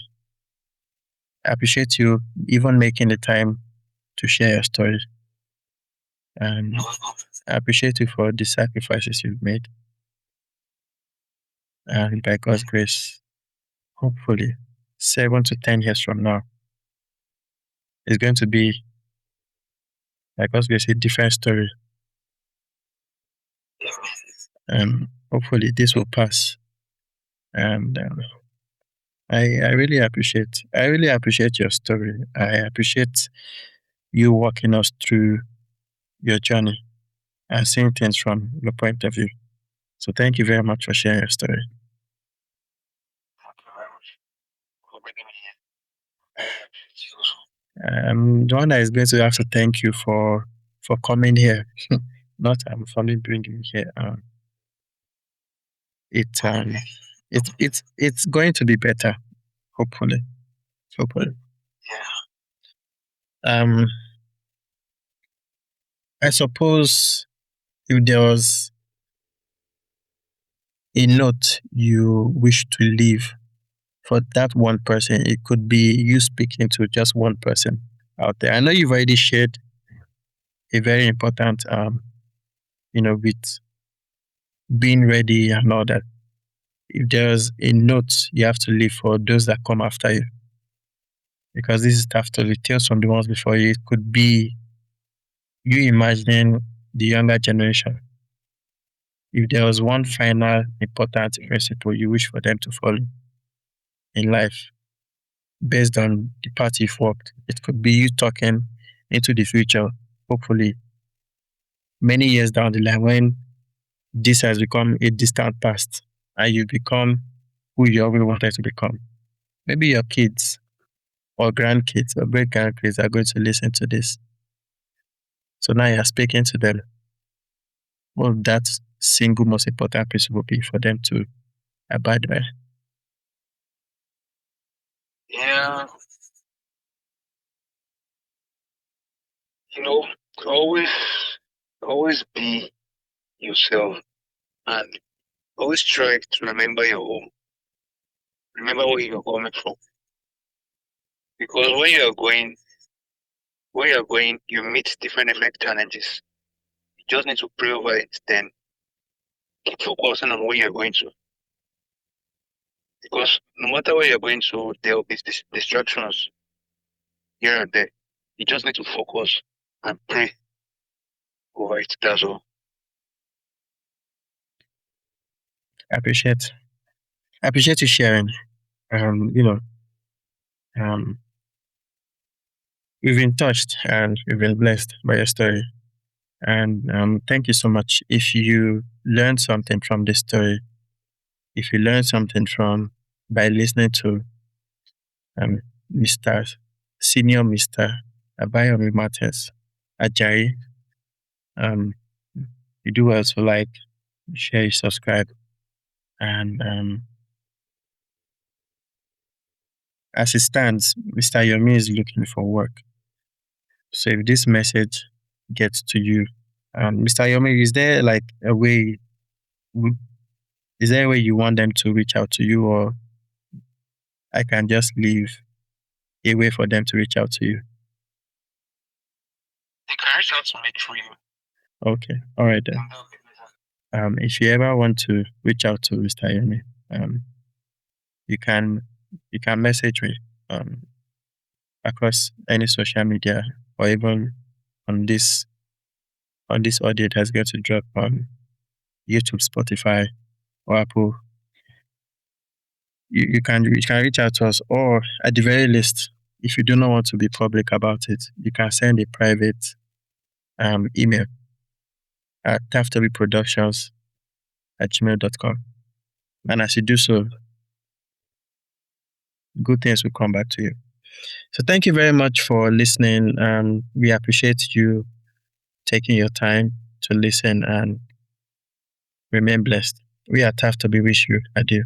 appreciate you even making the time to share your story. And I appreciate you for the sacrifices you've made. And by God's grace, hopefully, 7 to 10 years from now, it's going to be, by God's grace, a different story. Hopefully, this will pass. And I really appreciate your story. I appreciate you walking us through your journey and seeing things from your point of view. So thank you very much for sharing your story. The one that is going to have to thank you for coming here. Not for me bringing you here. It's going to be better, hopefully. Hopefully. Um, I suppose if there was a note you wish to leave for that one person, it could be you speaking to just one person out there. I know you've already shared a very important, with being ready and all that. If there's a note you have to leave for those that come after you, because this is after the tales from the ones before you, it could be you imagining the younger generation. If there was one final important principle you wish for them to follow in life, based on the path you've walked, it could be you talking into the future, hopefully, many years down the line when this has become a distant past and you become who you always wanted to become. Maybe your kids or grandkids or great grandkids are going to listen to this. So now you're speaking to them. Well, that single most important principle be for them to abide by. Yeah, you know, always, always be yourself and always try to remember your home. Remember where you're coming from. Because where you're going, you meet different challenges. You just need to pray over it, then keep focusing on where you're going to. Because no matter where you're going to, there will be distractions here and there. You just need to focus and pray over it. That's all. I appreciate you sharing. Um, you know, um, we've been touched and we've been blessed by your story. And thank you so much. If you learned something from this story, if you learned something from by listening to um, Mr. Senior Mr. Abayomi Matters Ajayi, um, you do well to like, share, subscribe, and as it stands, Mr. Yomi is looking for work. So if this message gets to you, Mr. Yomi, is there like a way? Is there a way you want them to reach out to you, or I can just leave a way for them to reach out to you? They can reach out to me through you. Okay, all right then. If you ever want to reach out to Mr. Yomi, you can message me across any social media or even on this audio that's going to drop on YouTube, Spotify, or Apple. You can reach out to us, or at the very least, if you do not want to be public about it, you can send a private email at taftoryproductions@gmail.com. And as you do so, good things will come back to you. So thank you very much for listening. We appreciate you taking your time to listen and remain blessed. We at Taftory wish you adieu.